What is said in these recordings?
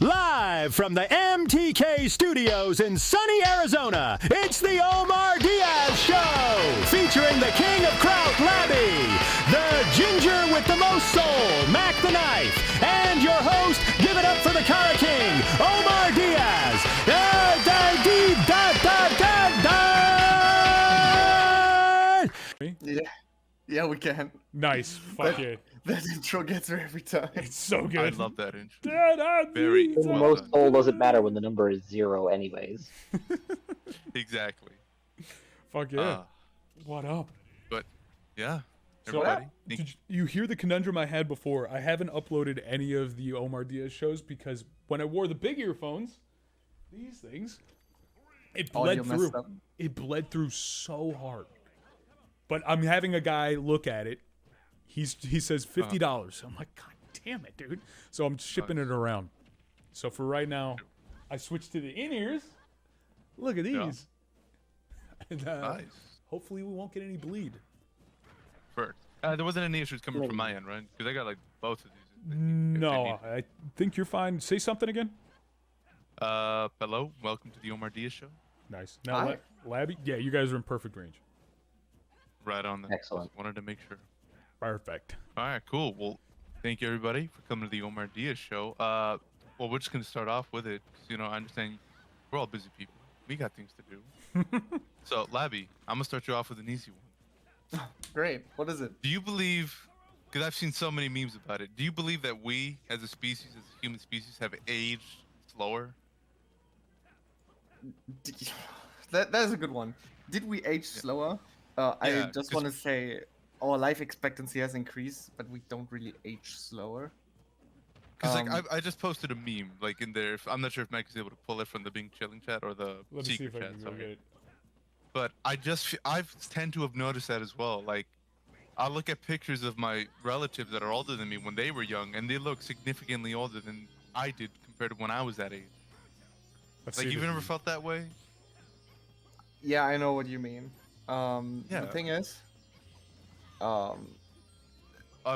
Live from the MTK studios in sunny Arizona, it's the Omar Diaz Show, featuring the king of kraut, Labby, the ginger with the most soul, MaktheKnife, and your host, give it up for the Cara King, Omar Diaz. Yeah, we can. Nice. Fuck it. That intro gets her every time. It's so good. I love that intro. Very Well The most done. soul doesn't matter when the number is 0 anyways. Exactly. Fuck yeah. What up? But yeah, So, everybody. did you hear the conundrum I had before? I haven't uploaded any of the Omar Diaz shows because when I wore the big earphones, these things, it bled Audio messed through. up. It bled through so hard. But I'm having a guy look at it. He says $50. I'm like, God damn it, dude. So I'm shipping it around. So for right now, I switched to the in-ears. Look at these. Yeah. And, Nice. hopefully we won't get any bleed. First, there wasn't any issues coming from my end, right? Because I got like both of these. No, I think you're fine. Say something again. Hello, welcome to the Omar Diaz Show. Nice. Now, Hi. Labby, yeah, you guys are in perfect range. Right on that. Excellent. Just wanted to make sure. Perfect. All right, cool. Well, thank you everybody for coming to the Omar Diaz Show. Well, we're just gonna start off with it. 'Cause, I understand we're all busy people. We got things to do. So, Labby, I'm gonna start you off with an easy one. Great. What is it? Do you believe? Because I've seen so many memes about it. Do you believe that we, as a species, as a human species, have aged slower? That is a good one. Did we age slower? I Yeah, just 'cause- want to say our life expectancy has increased, but we don't really age slower. Because I just posted a meme like in there. I'm not sure if Mike is able to pull it from the Bing chilling chat or the Let me see secret if I chat. can go Sorry. get it. But I tend to have noticed that as well. Like, I look at pictures of my relatives that are older than me when they were young, and they look significantly older than I did compared to when I was that age. Let's Like, see you've this never one. felt that way? Yeah, I know what you mean. The Yeah. thing is, I'll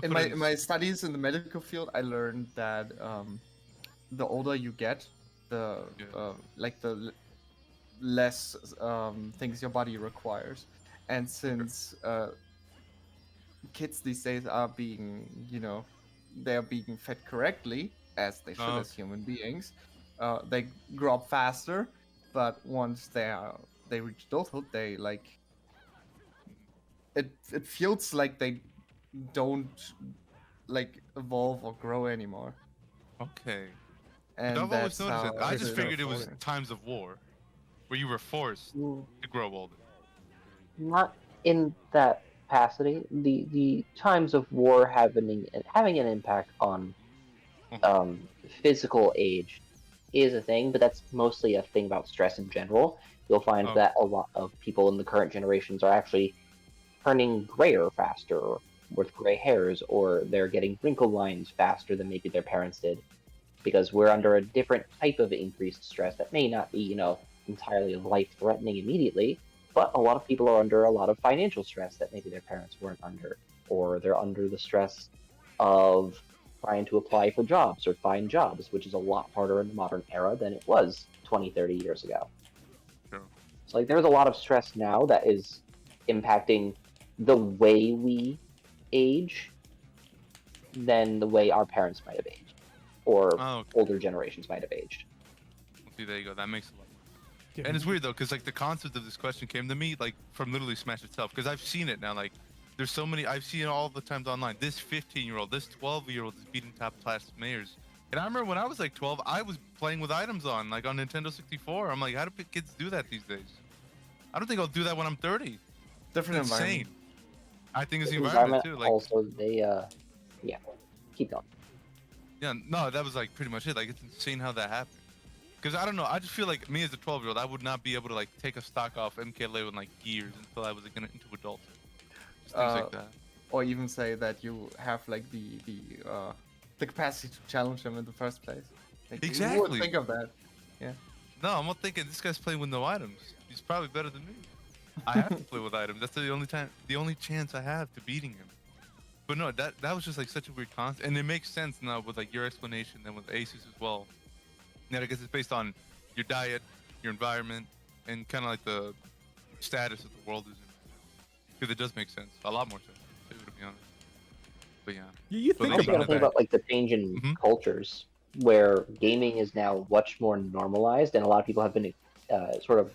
in put it my studies in the medical field, I learned that the older you get, the Yeah. less things your body requires, and since kids these days are being, they're being fed correctly as they should as human beings, they grow up faster, but once they reach adulthood, they it feels like they don't evolve or grow anymore. Okay. And I've always that's noticed how that. I This just is figured it was unfortunate. times of war, where you were forced to grow older. Not in that capacity. The times of war having an impact on physical age is a thing, but that's mostly a thing about stress in general. You'll find Oh. that a lot of people in the current generations are actually turning grayer faster, or with gray hairs, or they're getting wrinkle lines faster than maybe their parents did, because we're under a different type of increased stress that may not be, entirely life-threatening immediately, but a lot of people are under a lot of financial stress that maybe their parents weren't under, or they're under the stress of trying to apply for jobs or find jobs, which is a lot harder in the modern era than it was 20, 30 years ago. Sure. So there's a lot of stress now that is impacting the way we age than the way our parents might have aged, or Oh, okay. older generations might have aged. See, there you go. That makes a lot. Yeah, And it's weird though, because like the concept of this question came to me like from literally Smash itself, because I've seen it now. Like, there's so many. I've seen it all the times online. This 15-year-old, this 12-year-old is beating top class mayors. And I remember when I was like 12, I was playing with items on Nintendo 64. I'm like, how do kids do that these days? I don't think I'll do that when I'm 30. Different It's environment. insane. I think it's the environment too. Like, also, they, yeah, keep going. yeah, no, that was like pretty much it. Like, it's insane how that happened. Because I don't know, I just feel like me as a 12-year-old, I would not be able to like take a stock off MKLA with like gears until I was like, into adulthood. Just things like that. Or even say that you have like the capacity to challenge them in the first place. Like, who Exactly. would think of that? No, I'm not thinking this guy's playing with no items. He's probably better than me. I have to play with items. That's the only chance I have to beating him. But no, that was just like such a weird concept, and it makes sense now with like your explanation and with Aces as well. Yeah, I guess it's based on your diet, your environment, and kind of like the status of the world is in. Because it does make sense. A lot more sense, too, to be honest. But yeah. You But think Also, you gotta about think that. about like the change in Mhm. cultures, where gaming is now much more normalized, and a lot of people have been sort of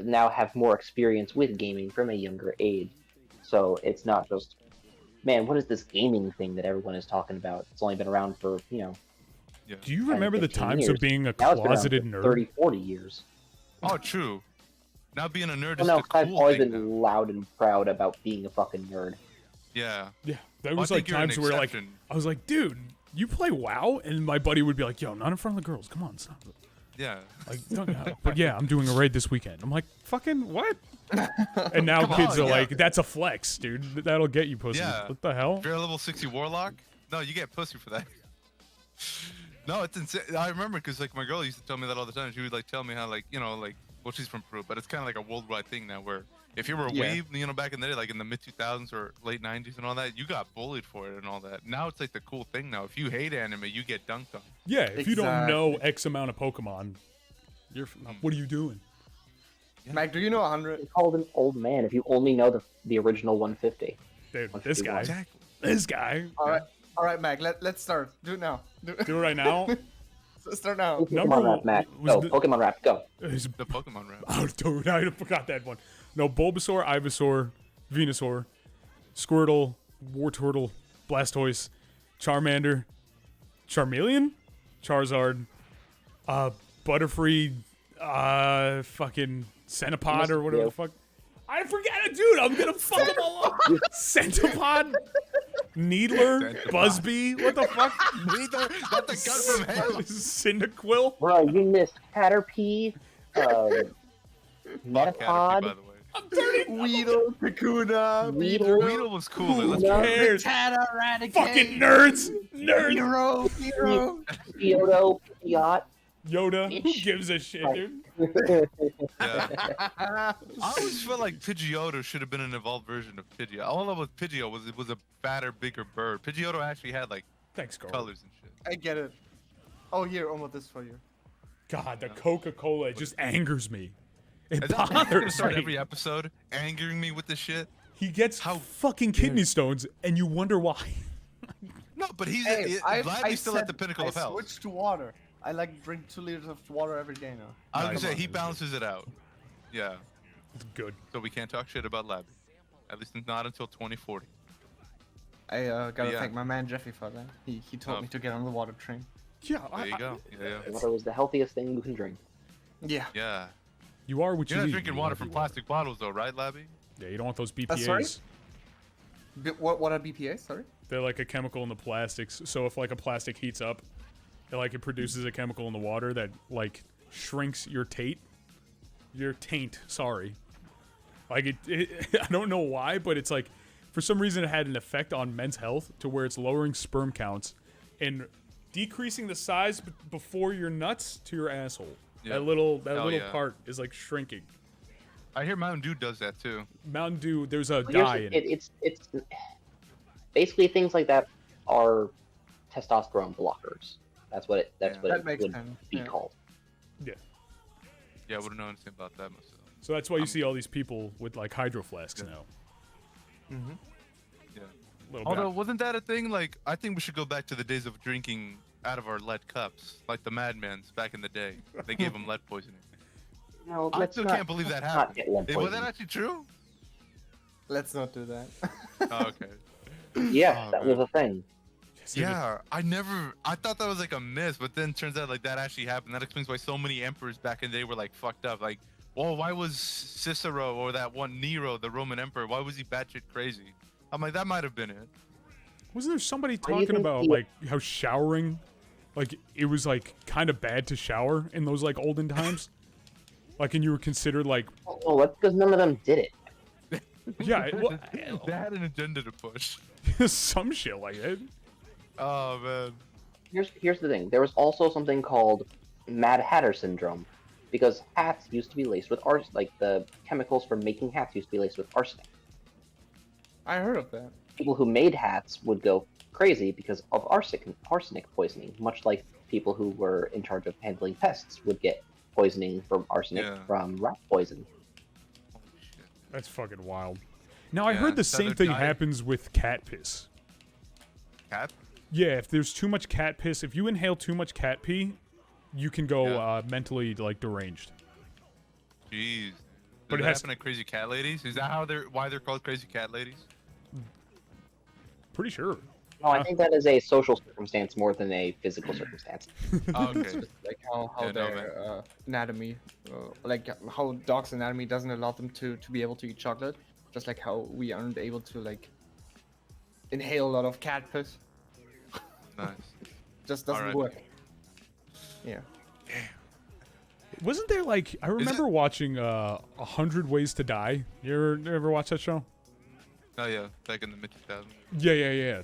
now have more experience with gaming from a younger age. So it's not just, man, what is this gaming thing that everyone is talking about? It's only been around for, Yeah. Do you 10, remember the 15 times years. of being a Now it's been around closeted for nerd? 30, 40 years. Oh, true. Now being a nerd Well, is no, the 'cause I've cool always thing been now. loud and proud about being a fucking nerd. Yeah. Yeah, there I was think like you're an times where like exception. I was like, dude, you play WoW, and my buddy would be like, yo, not in front of the girls. Come on, stop. Yeah. Like, but yeah, I'm doing a raid this weekend. I'm like, fucking what? And now Come kids on, are yeah. like, that's a flex, dude. That'll get you pussy. Yeah. What the hell? If you're a level 60 warlock, no, you get pussy for that. No, it's insane. I remember because like my girl used to tell me that all the time. She would like tell me how like well she's from Peru, but it's kind of like a worldwide thing now where if you were a Yeah. weeb, back in the day, like in the mid 2000s or late 90s and all that, you got bullied for it and all that. Now it's like the cool thing now. If you hate anime, you get dunked on. Yeah, if you don't know Exactly. X amount of Pokemon, you're what are you doing? Mac, do you know 100? It's called an old man if you only know the original 150. Dude, What this you guy, want. Exactly. this guy. All right, Mac. Let's start. Do it now. Do it right now. Start now. Pokemon Number Rap, Mac. was Go, the- Pokemon Rap, go. It's- The Pokemon rap. Oh, dude, I forgot that one. No, Bulbasaur, Ivysaur, Venusaur, Squirtle, Wartortle, Blastoise, Charmander, Charmeleon, Charizard, Butterfree, fucking Centipod or whatever the fuck. I forget it, dude. I'm gonna fuck them all up. Centipod, Needler, Centipod. Busby. What the fuck? Neither. That's a gun from hell. Cyndaquil. Bro, you missed Caterpie, Caterpie, by Metapod, the way. I'm turning. Weedle, Kakuna, Weedle. Weedle was cooler. Let's Who No. cares? Tana, Raticate, Fucking nerds. Nerds. Hero. Kyoto, Yacht. Yoda. Who Bitch. gives a shit, Right. dude? Yeah. I always felt like Pidgeotto should have been an evolved version of Pidgeot. All I know with Pidgeot was it was a fatter, bigger bird. Pidgeotto actually had like Thanks, Carl. colors and shit. I get it. Oh, here, almost this for you. God, the Coca-Cola it just angers me. It Is that how you're gonna bothers start me. every episode angering me with this shit? He gets How fucking kidney stones, and you wonder why. No, but he's Hey, Labby's still at the pinnacle of I health. switched to water. I like drink 2 liters of water every day now. I was Nice. gonna say he balances it out. Yeah. It's good. So we can't talk shit about Labby. At least not until 2040. I gotta Yeah. thank my man Jeffy for that. He told Oh. me to get on the water train. Yeah, There you go. Yeah. Water was the healthiest thing you can drink. Yeah. Yeah. You are what You're you not eat. drinking You water are from what you are. plastic bottles though, right, Labby? Yeah, you don't want those That's right. BPAs. What are BPA? Sorry. They're like a chemical in the plastics. So if like a plastic heats up, it produces a chemical in the water that like shrinks your taint. Your taint, sorry. Like I don't know why, but it's like for some reason it had an effect on men's health to where it's lowering sperm counts and decreasing the size before your nuts to your asshole. Yeah. That little Hell yeah. part is like shrinking. I hear Mountain Dew does that too. Mountain Dew, there's a Well, here's dye the- in it. It's basically things like that are testosterone blockers. That's what That it makes would sense, be yeah. called. Yeah. Yeah, I wouldn't know anything about that myself. So that's why you see all these people with like hydro flasks now. Yeah. Little Although, bit. wasn't that a thing? Like, I think we should go back to the days of drinking out of our lead cups, like the madmans back in the day. They gave them lead poisoning. No, I let's still not- can't believe that let's not happened. get lead Was that poisoning. actually true? Let's not do that. Oh, okay. Yes, Oh, that man. was a thing. Yeah, I thought that was like a myth, but then turns out like that actually happened. That explains why so many emperors back in the day were like fucked up. Like, well, why was Cicero or that one Nero, the Roman emperor, why was he batshit crazy? I'm like, that might have been it. Wasn't there somebody do you talking think about he- like how showering, like it was like kind of bad to shower in those like olden times, like and you were considered like Oh, that's because none of them did it. yeah, They had an agenda to push. some shit like it. Oh man. Here's the thing. There was also something called Mad Hatter syndrome, because hats used to be laced with like the chemicals for making hats used to be laced with arsenic. I heard of that. People who made hats would go crazy because of arsenic poisoning, much like people who were in charge of handling pests would get poisoning from arsenic Yeah. from rat poison. Holy shit. That's fucking wild. Now, I Yeah, heard the so same they're thing dying. happens with cat piss. Cat? Yeah, if there's too much cat piss, if you inhale too much cat pee, you can go Yeah. mentally like deranged. Jeez. But Does it that has- happen to crazy cat ladies? Is that why they're called crazy cat ladies? Pretty sure. No, I think that is a social circumstance more than a physical circumstance. Oh, okay. Just like how Yeah, no, their anatomy, like how dogs' anatomy doesn't allow them to be able to eat chocolate, just like how we aren't able to like inhale a lot of cat piss. Nice. Just doesn't Alright. work. Yeah. Wasn't there like I remember watching 100 Ways to Die? You ever watch that show? Oh yeah, back in the mid 2000s. Yeah.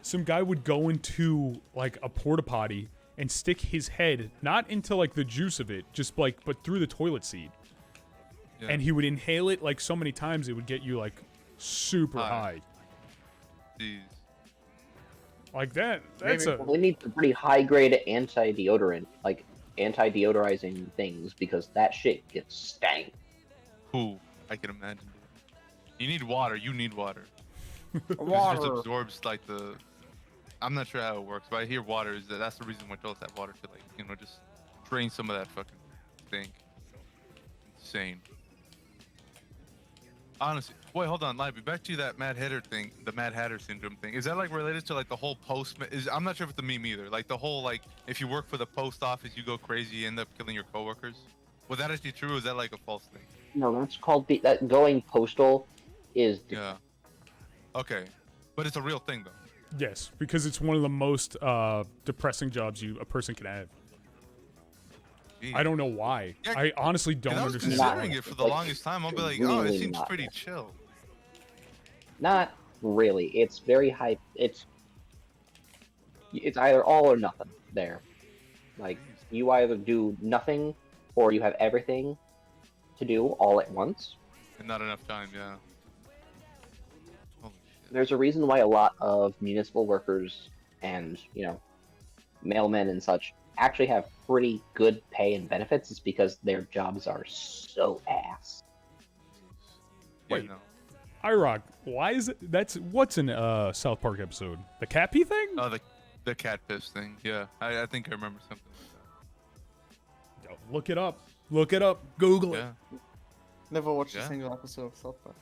Some guy would go into like a porta potty and stick his head not into like the juice of it, just like but through the toilet seat. Yeah. And he would inhale it like so many times it would get you like super High. high. Jeez. Like that. That's Maybe- a We need some pretty high grade anti-deodorant, like anti-deodorizing things, because that shit gets stank. Ooh, I can imagine. You need water. You need water. 'Cause It just Water. absorbs like the. I'm not sure how it works, but I hear water is that's the reason why toilets have water to like just drain some of that fucking stink. Insane. Honestly, wait, hold on, Labby. Back to that Mad Hatter thing, the Mad Hatter syndrome thing. Is that like related to like the whole postman? I'm not sure if it's a meme either. Like the whole like if you work for the post office, you go crazy, you end up killing your coworkers. Was that actually true? Or is that like a false thing? No, that's called that going postal is Yeah. Okay, but it's a real thing though. yes, because it's one of the most depressing jobs a person can have. Jeez. I don't know why. Yeah, I honestly don't 'Cause I was understand. considering it for the Like, longest time. I'll be like, oh, it really seems not. pretty chill. not really. It's very high. It's either all or nothing there. Like you either do nothing or you have everything to do all at once. And not enough time, yeah. Holy shit. There's a reason why a lot of municipal workers and mailmen and such actually have pretty good pay and benefits. Is because their jobs are so ass. Yeah, Wait. no. IROC, why is it? That's what's in South Park episode? The cat pee thing? Oh, the cat piss thing. Yeah, I think I remember something like Yo, look it up. Look it up. Google that. it. Yeah, Never watched Yeah. a single episode of South Park.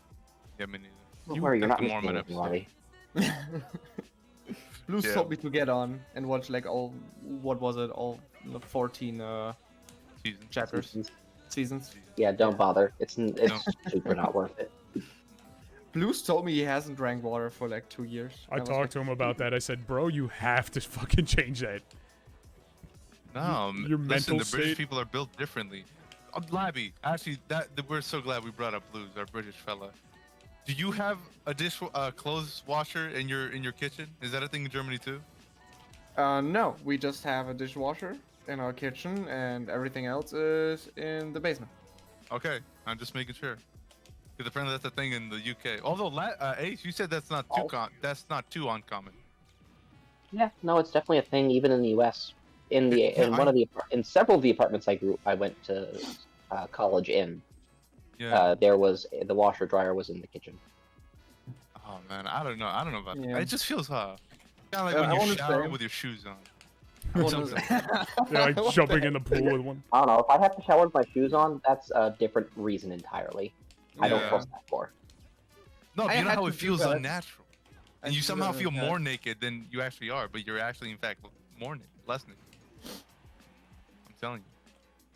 yeah, me neither. Don't worry, you're got not the missing Mormon anything, episode. Robbie. Blues Yeah. told me to get on and watch like all, what was it, all the 14 Season. chapters, seasons. Yeah, don't bother. It's No. super not worth it. Blues told me he hasn't drank water for like 2 years. I was talked like, to him about that. I said, bro, you have to fucking change that. No, your listen, mental the British state- people are built differently. Labby, actually, we're so glad we brought up Blues, our British fella. Do you have a clothes washer in your kitchen? Is that a thing in Germany too? No, we just have a dishwasher in our kitchen and everything else is in the basement. Okay, I'm just making sure. Because apparently that's a thing in the UK. Although, Ace, you said that's not too Oh. that's not too uncommon. Yeah, no, it's definitely a thing even in the U.S. In several of the apartments I went to college in. Yeah. There was the washer dryer was in the kitchen. Oh man, I don't know about Yeah. that. It just feels kind of like I when you wanna shower say- with your shoes on. I wanna- Something. Yeah, like jumping in the pool with one. I don't know. If I have to shower with my shoes on, that's a different reason entirely. I don't Yeah. trust that for. No, but I you know had how to it do feels that. unnatural, I and you do somehow that feel with more that. naked than you actually are, but you're actually in fact more naked, less naked. I'm telling you,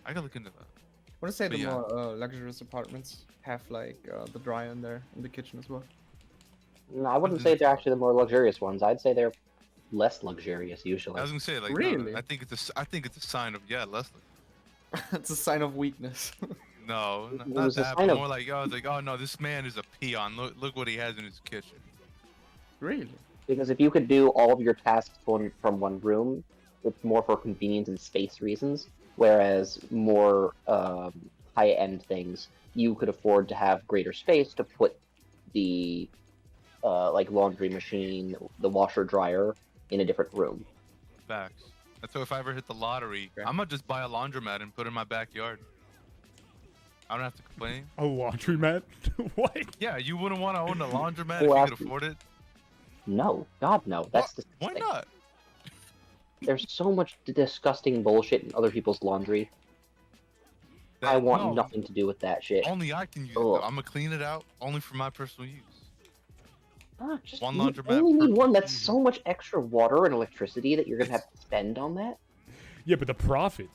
I gotta look into that. I want to say But the yeah. more luxurious apartments have like the dryer in there in the kitchen as well. No, I wouldn't say they're actually the more luxurious ones. I'd say they're less luxurious usually. I was gonna say like, no, Really? I think it's a sign of less. It's a sign of weakness. No, It not was a that, sign but of- more like, oh, it's like, oh no, this man is a peon. Look what he has in his kitchen. Really? Because if you could do all of your tasks from one room, it's more for convenience and space reasons. Whereas more high-end things, you could afford to have greater space to put the like laundry machine, the washer dryer in a different room. Facts. And so if I ever hit the lottery, Okay. I'm gonna just buy a laundromat and put it in my backyard. I don't have to complain. A laundromat? What? Yeah, you wouldn't want to own a laundromat Well, if you could afford it. No, God, no. That's Why disgusting. not? There's so much disgusting bullshit in other people's laundry. I want No, nothing to do with that shit. Only I can use it. Ugh. Though. I'm gonna clean it out only for my personal use. Just One you laundromat only per need one. That's person. so much extra water and electricity that you're gonna have to spend on that. Yeah, but the profit.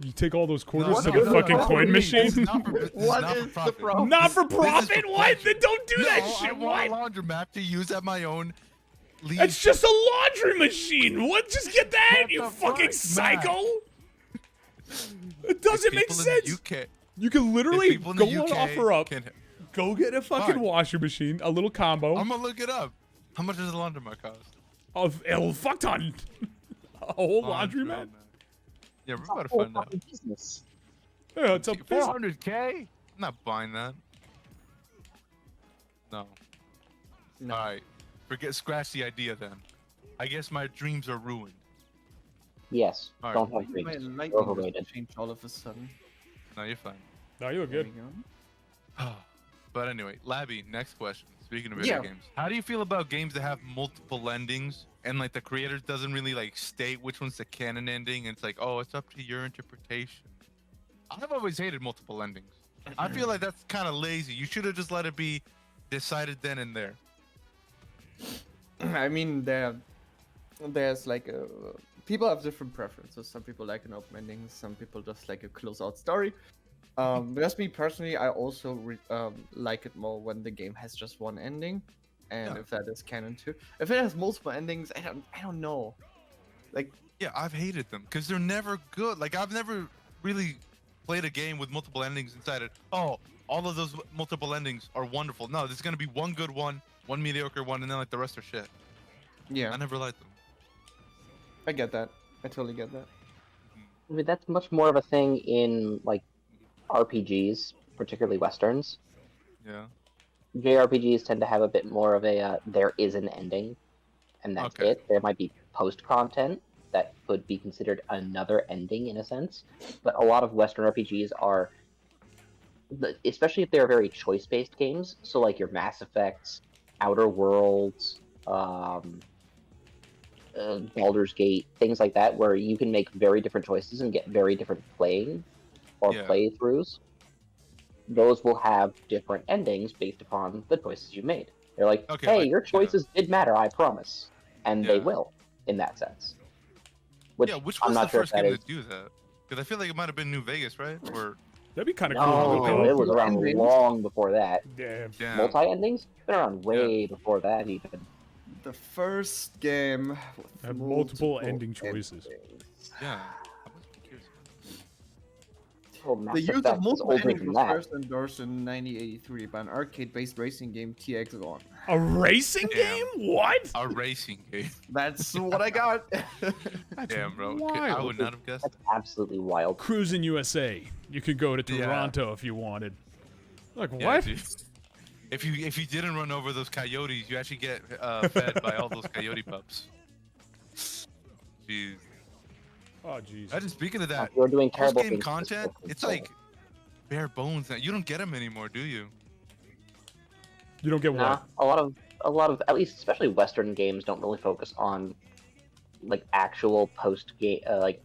You take all those quarters No, to no, the no, fucking no, coin no, machine. this is not for- this is What not for is the profit. problem? Not for This is for profit? What? pleasure. Then don't do that No, shit. I want What? a laundromat to use at my own leisure. It's just a laundry machine. What? Just get that, What you the fucking fuck, psycho. It If doesn't make people in sense. the UK, You can if literally people in go the on UK OfferUp, can- go get a fucking Fine. washing machine, a little combo I'm gonna look it up. How much does a laundromat cost? of a fuck ton. A whole laundromat. Yeah, we're It's a about to whole find out. fucking business. Yeah, it's a business. 400K? I'm not buying that. No. No. All right. Scratch the idea then. I guess my dreams are ruined. Yes, All right. don't have My dreams. lightning Overrated. just changed all of a sudden. No, you're fine. No, you look There good. we go. But anyway, Labby, next question. Speaking of video Yeah. games, how do you feel about games that have multiple endings and like the creators doesn't really like state which one's the canon ending? And it's like, oh, it's up to your interpretation. I've always hated multiple endings. I feel like that's kind of lazy. You should have just let it be decided then and there. I mean, there's like people have different preferences. Some people like an open ending. Some people just like a close-out story. Just me personally, I also like it more when the game has just one ending, and Yeah. if that is canon too. If it has multiple endings, I don't know. Like, Yeah, I've hated them because they're never good. Like I've never really played a game with multiple endings inside it. Oh, all of those multiple endings are wonderful. No, there's gonna be one good one mediocre one, and then like the rest are shit. yeah, I never liked them. I get that. I totally get that. I mean, that's much more of a thing in like RPGs, particularly westerns. Yeah. JRPGs tend to have a bit more of a there is an ending, and that's Okay. it. There might be post content that could be considered another ending in a sense, but a lot of Western RPGs are, especially if they're very choice based games. So like your Mass Effects, Outer Worlds, Baldur's Gate, things like that, where you can make very different choices and get very different playing or Yeah. playthroughs. Those will have different endings based upon the choices you made. They're like, Okay, hey, like, your yeah. choices did matter, I promise. And they Yeah. will, in that sense. Which, Yeah, which I'm was not the sure first if that game is. to do that? Because I feel like it might have been New Vegas, right? Or That'd be kind of cool. No, though. it was around Endings? long before that. Yeah. yeah, Multi-endings? Been around way before that, even. The first game with Have multiple ending choices. endings. yeah. Oh, Mass The use Effect of is multiple older endings than was that. first endorsed in 1983 by an arcade-based racing game, TX1. A racing Damn. game? What? A racing game. That's what I got. That's Damn, bro. I wild. would not have guessed. That's absolutely wild. Cruising USA. You could go to Yeah. Toronto if you wanted. Like Yeah, what? dude. If you didn't run over those coyotes, you actually get fed by all those coyote pups. Jeez. Oh jeez. I just speaking of that, You're doing terrible post-game things. content, it's like bare bones now. You don't get them anymore, do you? You don't get Nah, what? a lot of at least especially Western games don't really focus on like actual post game like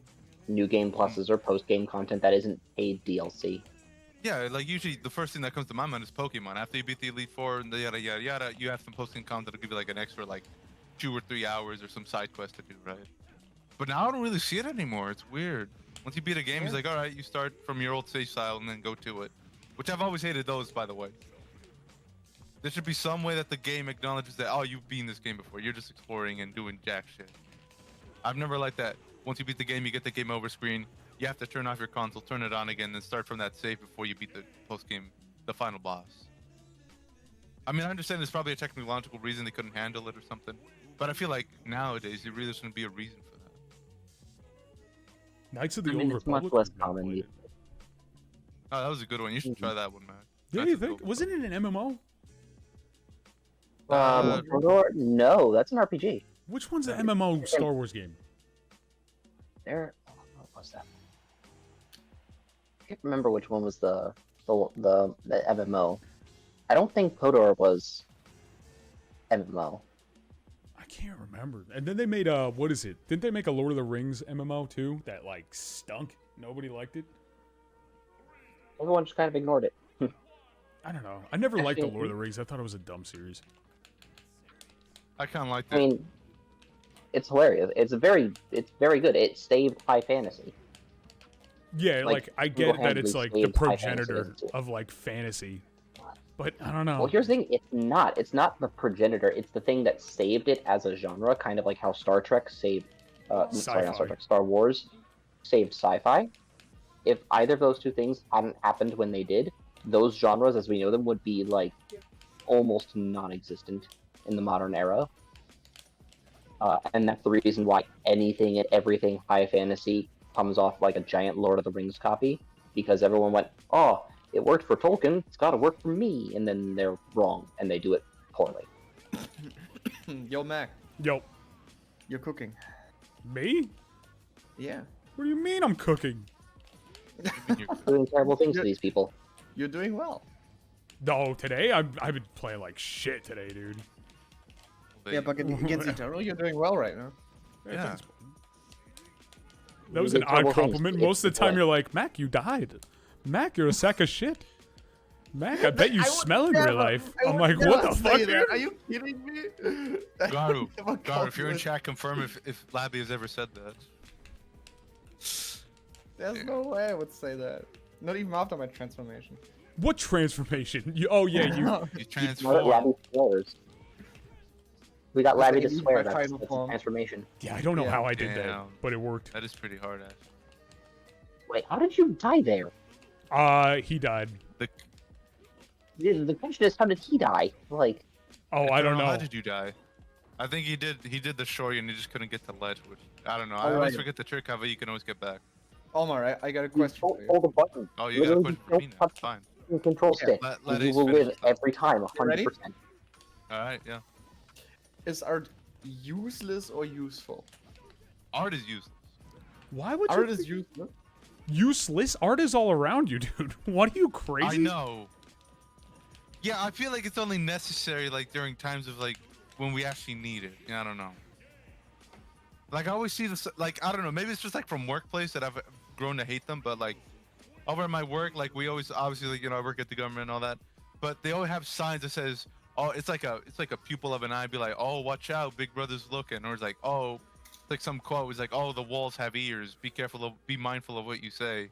new game pluses or post game content that isn't paid DLC. Yeah, like usually the first thing that comes to my mind is Pokemon. After you beat the Elite Four and the yada yada yada, you have some post-game content that'll give you like an extra like 2 or 3 hours or some side quest to do, right? But now I don't really see it anymore. It's weird. Once you beat a game, he's like, all right, you start from your old save style and then go to it. Which I've always hated those, by the way. There should be some way that the game acknowledges that, oh, you've been this game before. You're just exploring and doing jack shit. I've never liked that. Once you beat the game, you get the game over screen. You have to turn off your console, turn it on again, then start from that save before you beat the post-game, the final boss. I mean, I understand there's probably a technological reason they couldn't handle it or something. But I feel like nowadays, there really shouldn't be a reason for that. Knights of the I mean, Old it's much Republic. less I've never common played these it. Oh, that was a good one. You should try that one, man. Yeah, That's you a think? cool Wasn't it an MMO? No, that's an RPG. Which one's the MMO Star Wars game? there. What was that? I can't remember which one was the MMO. I don't think KOTOR was MMO. I can't remember. And then they made what is it? Didn't they make a Lord of the Rings MMO too? That like stunk. Nobody liked it. Everyone just kind of ignored it. I don't know. I never liked the Actually- Lord of the Rings. I thought it was a dumb series. I kind of like I that. mean, it's hilarious. It's very good. It saved high fantasy. Yeah, like I get that it's single-handedly like the saved high fantasy, progenitor doesn't it? of like fantasy. But I don't know. Well, here's the thing. It's not. It's not the progenitor. It's the thing that saved it as a genre, kind of like how Star Trek saved. Sorry, not Star Sci-fi. Trek. Star Wars saved sci-fi. If either of those two things hadn't happened when they did, those genres, as we know them, would be like almost non-existent in the modern era. And that's the reason why anything and everything high fantasy comes off like a giant Lord of the Rings copy, because everyone went, "Oh, it worked for Tolkien, it's got to work for me," and then they're wrong and they do it poorly. Yo, Mac, Yo, you're cooking. me? Yeah, What do you mean I'm cooking? Doing terrible things to these people. you're doing well. No, today I've been playing like shit today, dude. Yeah, but against Eternal, you're doing well right now. Yeah. That was You an did terrible odd things. compliment. It's Most of the time, like- you're like, Mac, you died. Mac, you're a sack of shit. Mac, I bet you smell in real life. I'm like, what the fuck, dude? Are you kidding me? Garu, Never Garu, if you're in compliment. chat, confirm if Labby has ever said that. There's no way I would say that. Not even after my transformation. What transformation? Oh yeah, you. You Now that transform. Labby swears. We got Labby to Maybe swear. my That's final a form. transformation. Yeah, I don't know Yeah. how I did that, Damn. but it worked. That is pretty hard, Ash. Wait, how did you die there? He died. The question is, how did he die? Like, Oh, I don't know. How did you die? I think he did the short and he just couldn't get the ledge, which I don't know. I Alright. always forget the trick, however you can always get back. Omar, I got a you question hold, for you. hold a button. Oh, you got a Literally question for don't me now. touch Fine. the control Yeah, stick. let and you Ace will finish live this. every time, ready? 100%. Alright, yeah. Is art useless or useful? Art is useless. Why would Art you? is useless. Useless art is all around you, dude. What are you crazy? I know. Yeah, I feel like it's only necessary like during times of like when we actually need it. Yeah, I don't know. Like I always see this, like I don't know, maybe it's just like from workplace that I've grown to hate them, but like over at my work, like we always obviously like I work at the government and all that, but they always have signs that says, oh, it's like a pupil of an eye, be like, oh, watch out, Big Brother's looking, or it's like, oh, it's like some quote was like, oh, the walls have ears, be mindful of what you say.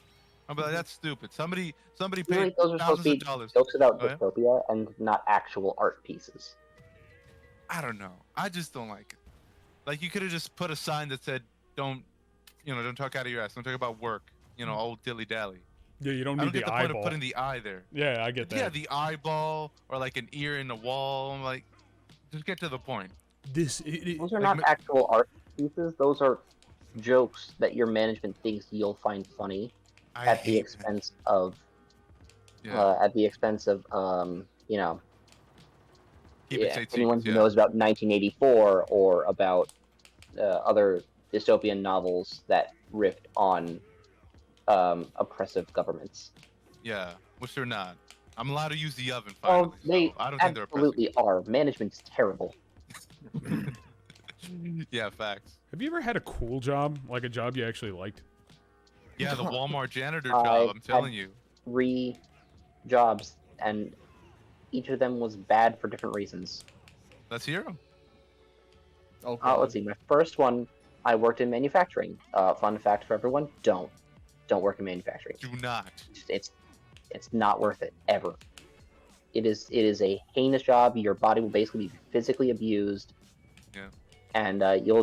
I'll be like, that's stupid. Somebody Really, paid those are supposed to thousands be of dollars. jokes about Oh, yeah? dystopia and not actual art pieces. I don't know. I just don't like it. Like you could have just put a sign that said, don't talk out of your ass. Don't talk about work. Old dilly dally. Yeah, you don't I need don't get the the point eyeball. of putting the eye there. Yeah, I get that. Yeah, the eyeball or like an ear in the wall. I'm like, just get to the point. This. Those are Like not actual art pieces. Those are jokes that your management thinks you'll find funny I at the hate expense of, that. Yeah. Keep it state anyone secrets, who yeah. knows about 1984 or about other dystopian novels that riffed on oppressive governments. Yeah, which they're not. I'm allowed to use the oven Oh, finally. they so I don't think they're absolutely are. Management's terrible. oppressing. Yeah, facts. Have you ever had a cool job, like a job you actually liked? Yeah, the Walmart janitor I job. I'm had- telling you. 3 jobs, and each of them was bad for different reasons. Let's hear them. Okay. Let's see. My first one, I worked in manufacturing. Fun fact for everyone: don't work in manufacturing. Do not. It's not worth it ever. It is a heinous job. Your body will basically be physically abused. Yeah. And you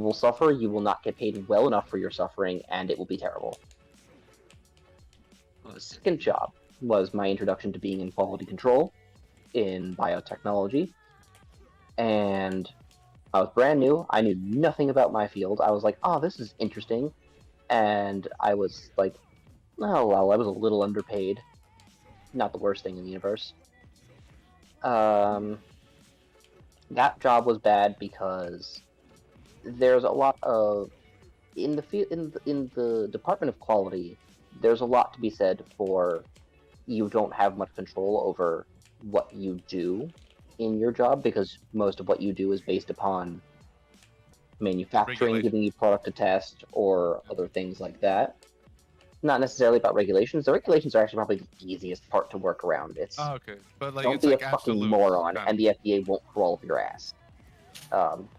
will suffer. You will not get paid well enough for your suffering, and it will be terrible. The second job was my introduction to being in quality control in biotechnology, and I was brand new. I knew nothing about my field. I was like, "Oh, this is interesting," and I was like, "Oh well, I was a little underpaid. Not the worst thing in the universe." That job was bad because there's a lot of in the Department of Quality, there's a lot to be said for you don't have much control over what you do in your job because most of what you do is based upon manufacturing Regulation. giving you product to test or other things like that. Not necessarily about regulations. The regulations are actually probably the easiest part to work around. It's Oh, okay. But like don't it's be like a fucking absolute. moron, kind and the FDA won't crawl up your ass.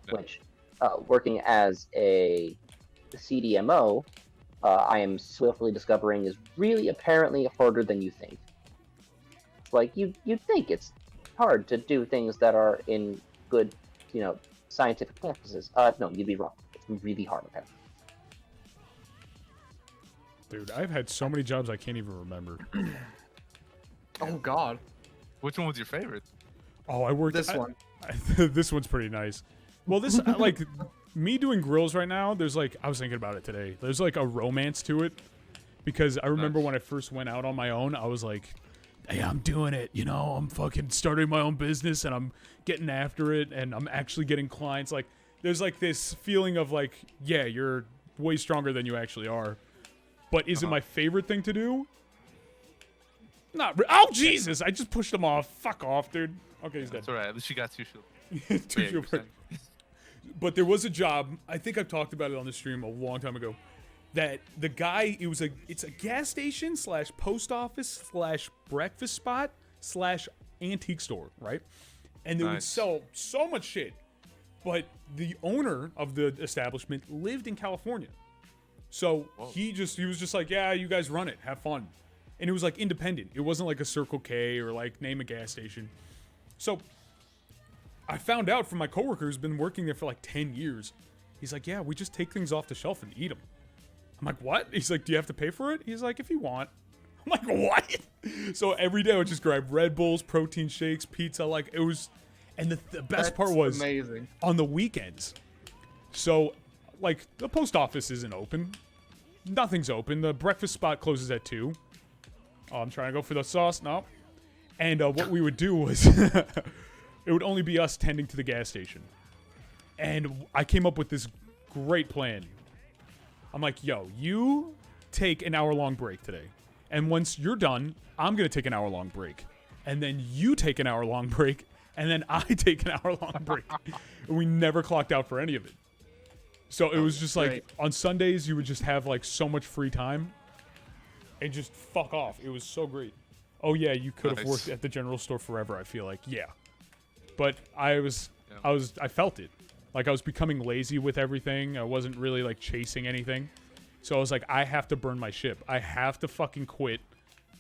Which, working as a CDMO, I am swiftly discovering is really apparently harder than you think. It's like you'd think it's hard to do things that are in good, scientific practices. No, you'd be wrong. It's really hard, apparently. Dude, I've had so many jobs I can't even remember. Oh God, Which one was your favorite? Oh, I worked this one. This one's pretty nice. Well, this like me doing grills right now. There's like I was thinking about it today. There's like a romance to it because I remember Nice. when I first went out on my own, I was like, "Hey, I'm doing it. I'm fucking starting my own business and I'm getting after it and I'm actually getting clients." Like, there's like this feeling of like, yeah, you're way stronger than you actually are. But is it my favorite thing to do? Oh Jesus! I just pushed him off. Fuck off, dude. Okay, he's dead. That's alright. At least you got 2 shields. Two Yeah, shield you're break. But there was a job. I think I've talked about it on the stream a long time ago. That the guy, it's a gas station / post office / breakfast spot / antique store, right? And they would Nice. sell so much shit. But the owner of the establishment lived in California. So he was just like, yeah, you guys run it, have fun. And it was like independent. It wasn't like a Circle K or like name a gas station. So I found out from my coworker who's been working there for like 10 years. He's like, yeah, we just take things off the shelf and eat them. I'm like, what? He's like, do you have to pay for it? He's like, if you want. I'm like, what? So every day I would just grab Red Bulls, protein shakes, pizza. Like it was, and the best part was amazing. on the weekends. So like the post office isn't open. Nothing's open. The breakfast spot closes at 2. Oh, I'm trying to go for the sauce. No. And what we would do was it would only be us tending to the gas station. And I came up with this great plan. I'm like, yo, you take an hour-long break today. And once you're done, I'm going to take an hour-long break. And then you take an hour-long break. And then I take an hour-long break. And we never clocked out for any of it. So it was just like, great. on Sundays, you would just have like so much free time. And just fuck off. It was so great. Oh yeah, you could have Nice. worked at the general store forever, I feel like. Yeah. But I felt it. Like I was becoming lazy with everything. I wasn't really like chasing anything. So I was like, I have to burn my ship. I have to fucking quit.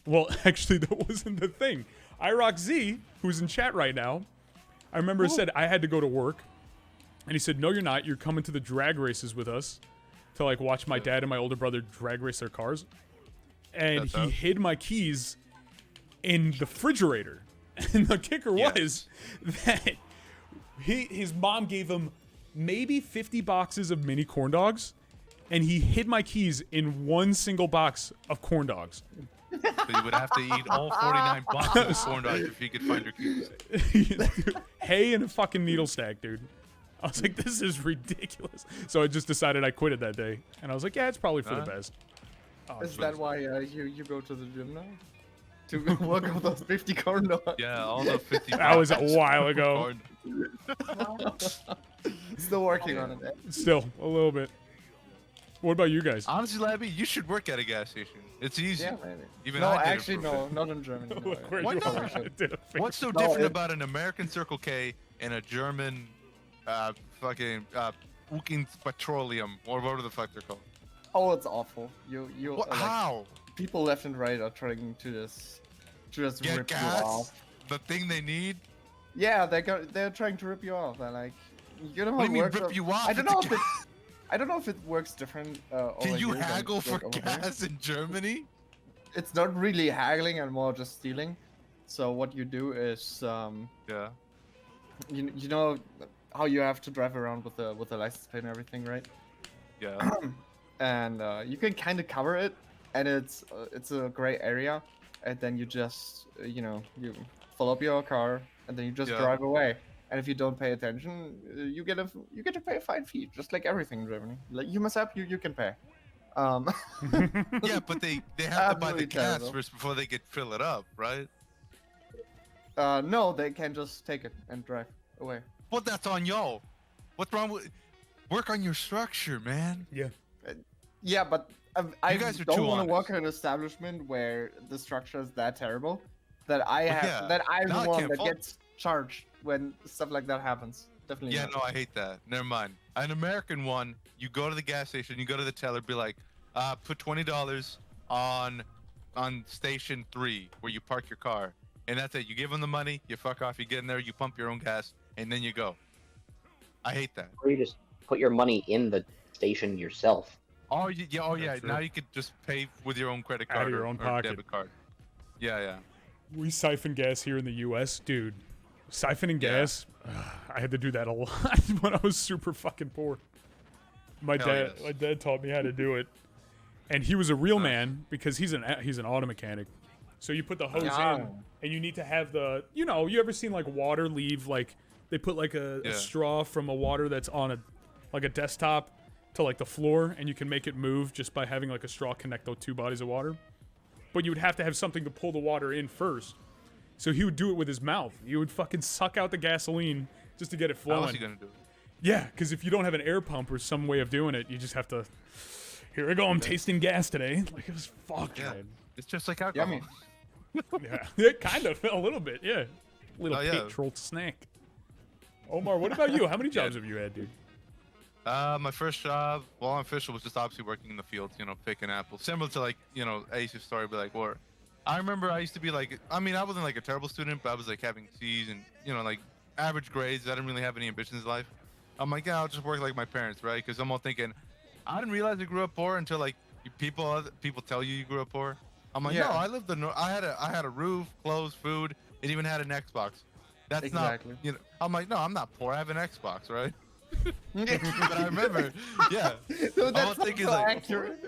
Well, actually, that wasn't the thing. IRockZ, who's in chat right now, I remember said I had to go to work. And he said, no, you're not. You're coming to the drag races with us to like watch my dad and my older brother drag race their cars. And That's he up. hid my keys in the refrigerator. And the kicker was that his mom gave him maybe 50 boxes of mini corn dogs, and he hid my keys in one single box of corn dogs. So you would have to eat all 49 boxes of corn dogs if you could find your keys. Hay and a fucking needle stack, dude. I was like, this is ridiculous. So I just decided I quit it that day. And I was like, yeah, it's probably for the best. Oh, Is that why you go to the gym now? To work on those 50 corn dogs? Yeah, all the 50 That was a boxes while of ago. corn- Still working on it. Still, a little bit. What about you guys? Honestly, Labby, you should work at a gas station. It's easy. Yeah, maybe. Even no, I did it actually, for no, free. not in Germany. No, Look where Why you not? are. I did a favor. What's so No, different it- about an American Circle K and a German fucking Ukin Petroleum or whatever the fuck they're called? Oh, it's awful. You What? like, How? people left and right are trying to just Get rip you gas? off. The thing they need? Yeah, they're trying to rip you off. They're like, you know how What do you it mean works. rip you off? I don't It's know a if it. I don't know if it works different. Over Can you here than haggle it for works over here. gas in Germany? It's not really haggling and more just stealing. So what you do is, Yeah. you know how you have to drive around with the license plate and everything, right? Yeah. And you can kind of cover it, and it's a gray area, and then you just you fill up your car, and then you just Yeah. drive away. and if you don't pay attention, you get to pay a fine fee, just like everything in Germany. Like you mess up, you can pay. Yeah, but they have to buy the Absolutely gas terrible. first before they get fill it up, right? No, they can just take it and drive away. Well, that's on y'all. What's wrong with work on your structure, man? Yeah. Yeah, but I guys are don't too want to honest. work in an establishment where the structure is that terrible that I'm yeah. No, I the one can't that fault- gets charged when stuff like that happens. Definitely. Yeah, not. no, I hate that. Never mind. An American one, you go to the gas station, you go to the teller, be like, put $20 on station 3 where you park your car, and that's it. You give them the money, you fuck off, you get in there, you pump your own gas, and then you go. I hate that. Or you just put your money in the station yourself. Oh yeah. true. Now you could just pay with your own credit Out card of your or, own or pocket. debit card. Yeah. We siphon gas here in the U.S., dude. Siphoning Yeah. gas, I had to do that a lot when I was super fucking poor. My Hell dad, yes. my dad taught me how to do it, and he was a real man because he's an auto mechanic. So you put the hose Ah. in, and you need to have the, you ever seen like water leave, like they put like a Yeah. straw from a water that's on a desktop to like the floor, and you can make it move just by having like a straw connect those two bodies of water. But you would have to have something to pull the water in first. So he would do it with his mouth. He would fucking suck out the gasoline just to get it How flowing. else you gonna do it? Yeah, because if you don't have an air pump or some way of doing it, you just have to. Here I go. I'm tasting gas today. Like it was fucked, Yeah. man. It's just like alcohol. Yummy. Yeah, kind of a little bit. Yeah, little Oh, yeah. petrol snack. Omar, what about you? How many jobs have you had, dude? My first job, while on official, was just obviously working in the fields, picking apples. Similar to like, Ace's story, but like, or I remember I used to be like, I wasn't like a terrible student, but I was like having C's and, like average grades. I didn't really have any ambitions in life. I'm like, yeah, I'll just work like my parents, right? Because I'm all thinking, I didn't realize I grew up poor until like people tell you grew up poor. I'm like, Yeah. no, I lived I had a roof, clothes, food, and even had an Xbox. That's Exactly. not, I'm like, no, I'm not poor. I have an Xbox, right? But I remember, yeah. So I'm that's not thinking so like, accurate.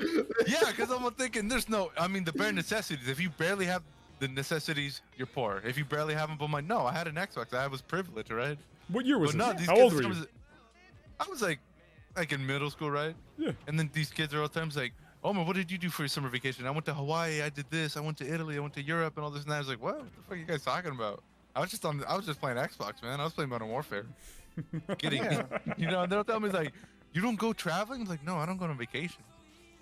yeah, because I'm thinking the bare necessities. If you barely have the necessities, you're poor. If you barely have them, I'm like, no, I had an Xbox. I was privileged, right? What year was But no, this? these How kids old were you? I was like in middle school, right? Yeah. And then these kids are all the times like, Omar, what did you do for your summer vacation? I went to Hawaii. I did this. I went to Italy. I went to Europe and all this and that. I was like, what the fuck are you guys talking about? I was just playing Xbox, man. I was playing Modern Warfare. Kidding. Yeah. And they'll tell me like, you don't go traveling? I'm like, no, I don't go on vacation.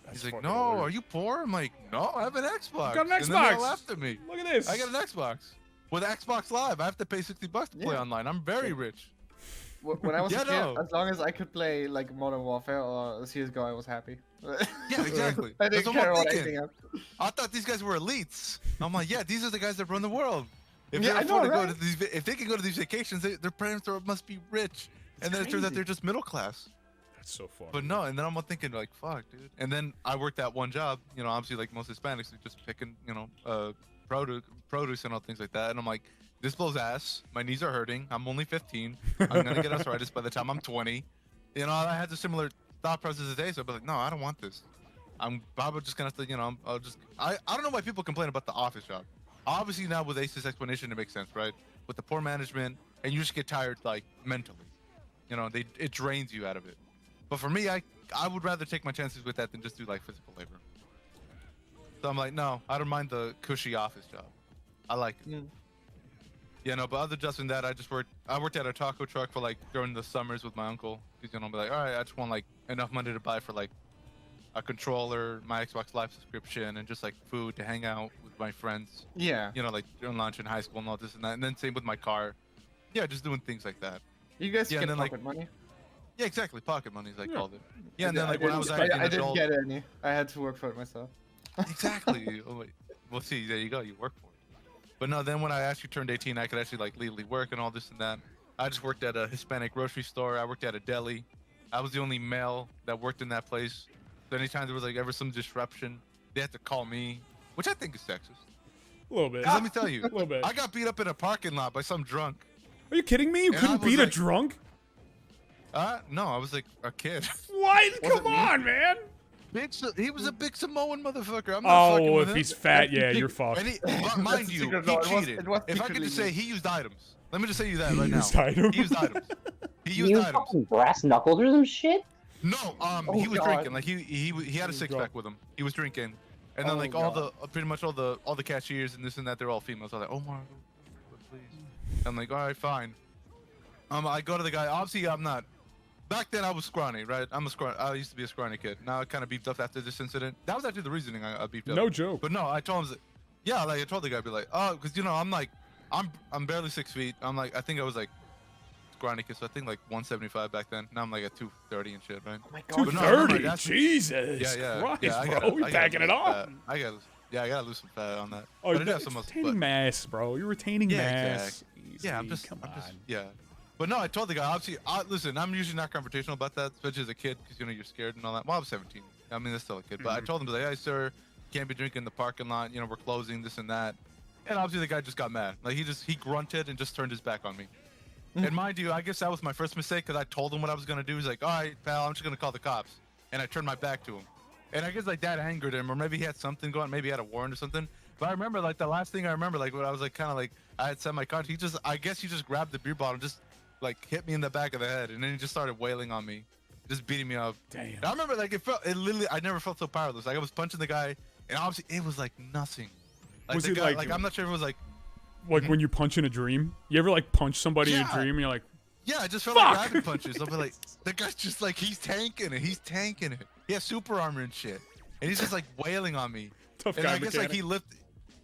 That's He's like, fucking no, weird. are you poor? I'm like, no, I have an Xbox. got an And then they all Xbox. laughed at me. Look at this. I got an Xbox. With Xbox Live, I have to pay $60 to play Yeah. online. I'm very rich. When I was Yeah, a kid, no. as long as I could play like Modern Warfare or CS:GO, I was happy. Yeah, exactly. I That's didn't what care I'm about thinking. anything else. I thought these guys were elites. I'm like, yeah, these are the guys that run the world. If Yeah, they I afford know, to go right? to these, if they can go to these vacations, their parents must be rich. And then it turns out crazy. they're just middle class. That's so fun. But no, and then I'm thinking like, fuck, dude. And then I worked at one job, obviously like most Hispanics, they're just picking, produce and all things like that. And I'm like, this blows ass. My knees are hurting. I'm only 15. I'm gonna get arthritis by the time I'm 20. I had a similar thought process today, so I'd be like, no, I don't want this. I'm probably just gonna have to, I don't know why people complain about the office job. Obviously now with Ace's explanation, it makes sense, right? With the poor management, and you just get tired like mentally. It drains you out of it. But for me, I would rather take my chances with that than just do like physical labor. So I'm like, no, I don't mind the cushy office job. I like it. Mm. Yeah, no, but other than that, I worked at a taco truck for like during the summers with my uncle. He's be like, all right, I just want like enough money to buy for like a controller, my Xbox Live subscription, and just like food to hang out with my friends. Yeah. Like during lunch in high school and all this and that. And then same with my car. Yeah, just doing things like that. You guys Yeah, get and then, like, pocket money? Yeah, exactly. Pocket money, as I Yeah. called it. Yeah, and then like when I was didn't- actually an I didn't adult. get any. I had to work for it myself. Exactly. Oh, wait. Well, see, there you go. You work for it. But no, then when I actually turned 18, I could actually like legally work and all this and that. I just worked at a Hispanic grocery store. I worked at a deli. I was the only male that worked in that place. So anytime there was like ever some disruption, they had to call me, which I think is sexist. A little bit. 'Cause let me tell you, A little bit. I got beat up in a parking lot by some drunk. Are you kidding me? You And I couldn't was beat a like- drunk? No, I was like a kid. What? Was Come it me? on, man. He was a big Samoan motherfucker. I'm not fucking with if him. he's fat, yeah, you're fucked. And but mind That's a you, secret he though. It was- cheated. it was If I could secretly just say, me. he used items. Let me just say you that right now. used items. He used items. He You used items. fucking brass knuckles or some shit? No, he was God. drinking. Like he had a six pack with him. He was drinking, and then Oh, like God. pretty much all the cashiers and this and that, they're all females. I'm like, Omar, please. I'm like, all right, fine. I go to the guy. Obviously, I'm not. Back then, I was scrawny, right? I used to be a scrawny kid. Now I kind of beefed up after this incident. That was actually the reasoning I beefed up. No joke. But no, I told him, yeah, like I told the guy, I'd be like, oh, because I'm like, I'm barely 6 feet. I'm like, I think I was like scrawny kid, so I think like 175 back then. Now I'm like at 230 and shit, right? Oh my God. But no, I remember 230. that's- Jesus Christ, I bro. We're packing it on. I gotta lose some fat on that. Oh, but I do you're have some muscle, retaining but- mass, bro. You're retaining Yeah, mass. Yeah, I'm Easy, just, come on. yeah. But no, I told the guy, obviously, listen, I'm usually not confrontational about that, especially as a kid, because, you're scared and all that. Well, I was 17. I mean, that's still a kid. But I told him, like, hey, sir, can't be drinking in the parking lot. We're closing, this and that. And obviously, the guy just got mad. Like, he grunted and just turned his back on me. And mind you, I guess that was my first mistake, because I told him what I was going to do. He's like, all right, pal, I'm just going to call the cops. And I turned my back to him. And I guess, like, that angered him, or maybe he had something going, maybe he had a warrant or something. But I remember, like, the last thing I remember, like, when I was, like, kind of, like, I had set my contract, I guess he just grabbed the beer bottle and just, like, hit me in the back of the head, and then he just started wailing on me, just beating me up. Damn. And I remember, like, it literally, I never felt so powerless. Like, I was punching the guy, and obviously, it was, like, nothing. Like, Was the it guy, like- I'm not sure if it was, like, Like when you punch in a dream. You ever like punch somebody in a Yeah. dream and you're like, yeah, I just felt Fuck! like rabbit punches. I'll be like, the guy's just, like, he's tanking it. He has super armor and shit. And he's just, like, wailing on me. tough And guy I guess, like, mechanic.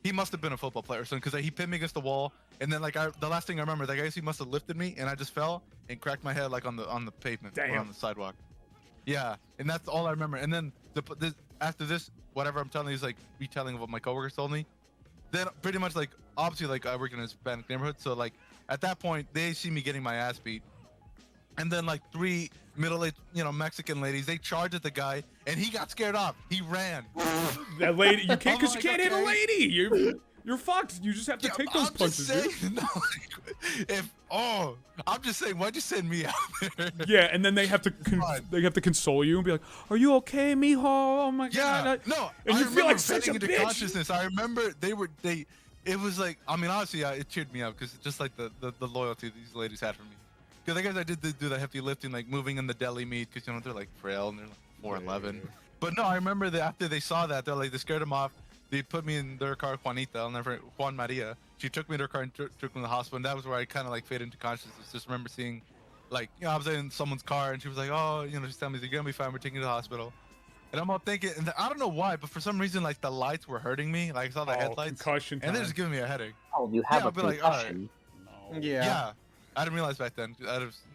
he must have been a football player or something, because he pinned me against the wall, and then, like, the last thing I remember, like, I guess he must have lifted me, and I just fell and cracked my head, like, on the pavement, or Damn. on the sidewalk. Yeah, and that's all I remember. And then after this, whatever I'm telling you is, like, retelling of what my coworkers told me. Then pretty much, like, obviously, like, I work in a Hispanic neighborhood, so, like, at that point, they see me getting my ass beat. And then, like, 3 middle-aged, Mexican ladies, they charged at the guy, and he got scared off. He ran. that lady, you can't, because I'm you like, can't hit a okay. lady. You're fucked. You just have to Yeah, take those I'm punches, just dude. saying, I'm just saying, why'd you send me out there? Yeah, and then they have to fine. console you and be like, "Are you okay, mijo? Oh my god!" no, and I you feel like remember such a fading into bitch. consciousness. I remember it was like, I mean, honestly, it cheered me up, because just like the loyalty these ladies had for me. Because I guess I did do the hefty lifting, like moving in the deli meat, because they're like frail and they're like 4'11". But no, I remember that after they saw that, they scared him off. They put me in their car, Juan Maria. She took me to her car and took me to the hospital, and that was where I kind of like faded into consciousness. Just remember seeing, like, I was in someone's car, and she was like, oh, she's telling me, you're gonna be fine, we're taking you to the hospital. And I'm all thinking, and I don't know why, but for some reason, like, the lights were hurting me. Like, I saw the headlights, Concussion and they're time. just giving me a headache. Oh, you have Yeah, a I'll be like, all right. concussion. No. Yeah. I didn't realize back then.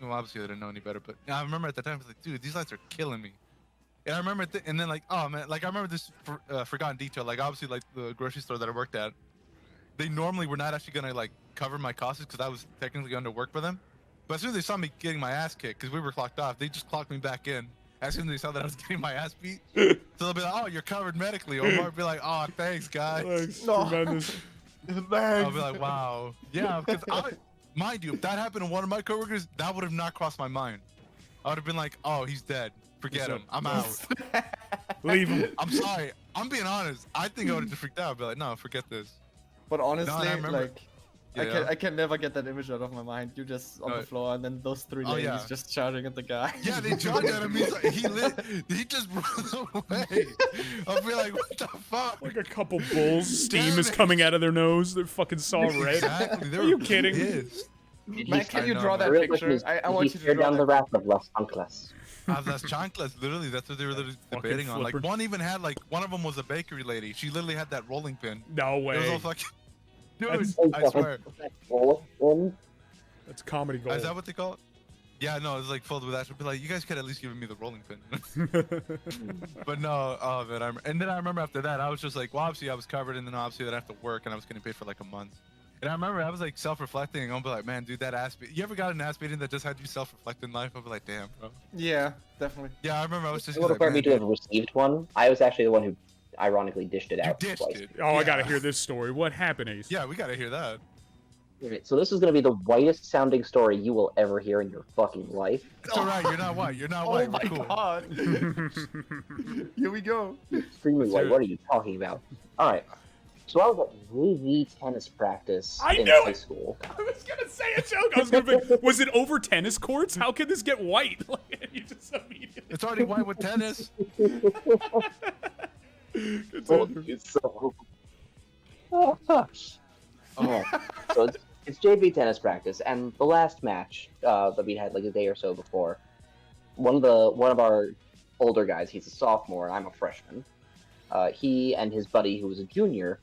Obviously, I didn't know any better, but I remember at the time, I was like, dude, these lights are killing me. And I remember, and then, like, oh man, like, I remember this forgotten detail. Like, obviously, like, the grocery store that I worked at, they normally were not actually gonna, like, cover my costs, because I was technically under work for them. But as soon as they saw me getting my ass kicked, because we were clocked off, they just clocked me back in. As soon as they saw that I was getting my ass beat, so they'll be like, oh, you're covered medically. Or I'll be like, oh, thanks, guys. Thanks, No. tremendous. I'll be like, wow. Yeah, because mind you, if that happened to one of my coworkers, that would have not crossed my mind. I would have been like, oh, he's dead. Forget him. I'm out. Leave him. I'm sorry. I'm being honest. I think I would have just freaked out. I'd be like, no, forget this. But honestly, I remember- like, Yeah. I can never get that image out of my mind. You just on the Right. floor, and then those 3 Oh, ladies yeah. just shouting at the guy. Yeah, they charged at him. He's like, he just ran away. I'll be like, what the fuck? Like a couple bulls, steam is coming out of their nose. They fucking saw red. Exactly. They Are were you kidding? pissed. Man, can you I draw know, that Real picture? quick, I want you to tear draw down that. the wrath of Las Chanclas. Las chanclas, literally, that's what they were literally Fucking debating on. Like, flipper. one even had, like, one of them was a bakery lady. She literally had that rolling pin. No It was all way. fucking... Dude, That's- I swear. That's comedy Is gold. that what they call it? Yeah, no, it's like filled with that. Should be like, you guys could at least give me the rolling pin. But no, oh man, and then I remember after that, I was just like, well, obviously I was covered, and then obviously I'd have to work, and I was getting paid for like a month. And I remember I was like self-reflecting, and I'll be like, man, dude, that ass beat. You ever got an ass beating that just had you self-reflect in life? I'll be like, damn, bro. Yeah, definitely. Yeah, I remember I was just It would like, require me man, to have dude, received one. I was actually the one who ironically dished it you out ditched twice. it. Oh, I Yeah. gotta hear this story. What happened, Ace? Yeah, we gotta hear that. Alright, so this is going to be the whitest sounding story you will ever hear in your fucking life. It's alright, you're not white. You're not Oh white. my We're cool. god. Here we go. Extremely white. What are you talking about? Alright. So I was at JV tennis practice I in knew high it! school. I was gonna say a joke. I was gonna be, was it over tennis courts? How could this get white? Like, you just immediately. It's already white with tennis. Told you so. Oh, so it's JV tennis practice, and the last match that we had like a day or so before, one of our older guys, he's a sophomore, and I'm a freshman. He and his buddy, who was a junior,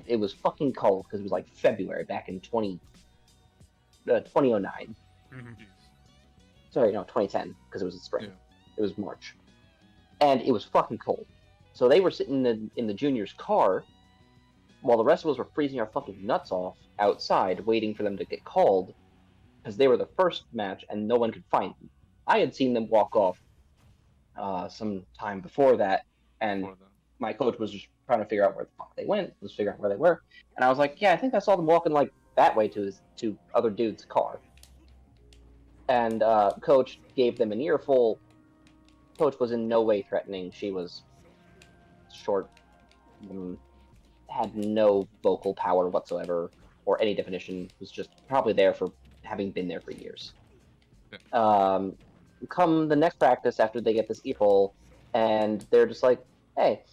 it was fucking cold because it was like February back in 2009. Sorry, no, 2010, because it was in spring. Yeah. It was March. And it was fucking cold. So they were sitting in the junior's car while the rest of us were freezing our fucking nuts off outside, waiting for them to get called, because they were the first match and no one could find them. I had seen them walk off some time before that, and my coach was just trying to figure out where the fuck they went, was figuring out where they were, and I was like, yeah, I think I saw them walking like that way to other dude's car. And coach gave them an earful. Coach was in no way threatening. She was short, had no vocal power whatsoever, or any definition, was just probably there for having been there for years. Come the next practice after they get this earful, and they're just like, hey,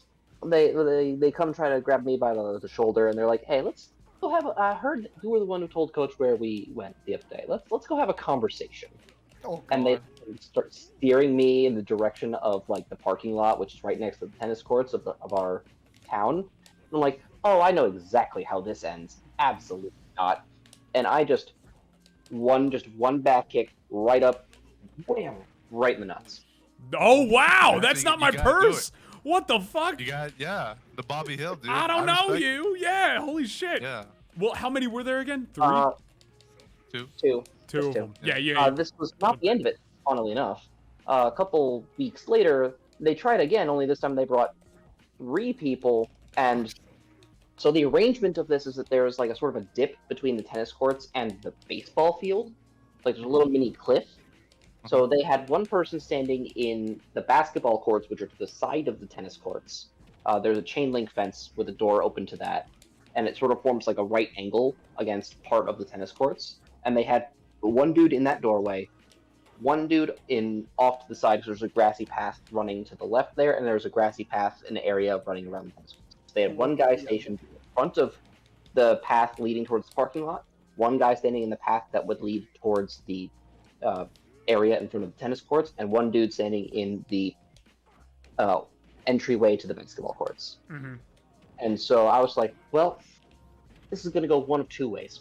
they come try to grab me by the shoulder, and they're like, hey, let's go have I heard you were the one who told coach where we went the other day. Let's go have a conversation. Oh, God. And they start steering me in the direction of like the parking lot, which is right next to the tennis courts of our town. I'm like, oh, I know exactly how this ends. Absolutely not. And I just one back kick right up, wham, right in the nuts. Oh wow, that's You not my gotta do purse. What the fuck? You got the Bobby Hill, dude. I don't know respect you. Yeah, holy shit. Yeah. Well, how many were there again? 3? Two. Two. Two Just of two. them. Yeah. This was not the end of it, funnily enough. A couple weeks later, they tried again, only this time they brought 3 people, and so the arrangement of this is that there's like a sort of a dip between the tennis courts and the baseball field. Like there's a little mini cliff. So they had one person standing in the basketball courts, which are to the side of the tennis courts. There's a chain link fence with a door open to that, and it sort of forms like a right angle against part of the tennis courts. And they had one dude in that doorway, one dude off to the side, because there's a grassy path running to the left there, and there's a grassy path in the area running around the tennis courts. They had one guy stationed in front of the path leading towards the parking lot, one guy standing in the path that would lead towards the area in front of the tennis courts, and one dude standing in the entryway to the basketball courts. Mm-hmm. And so I was like, well, this is going to go one of two ways.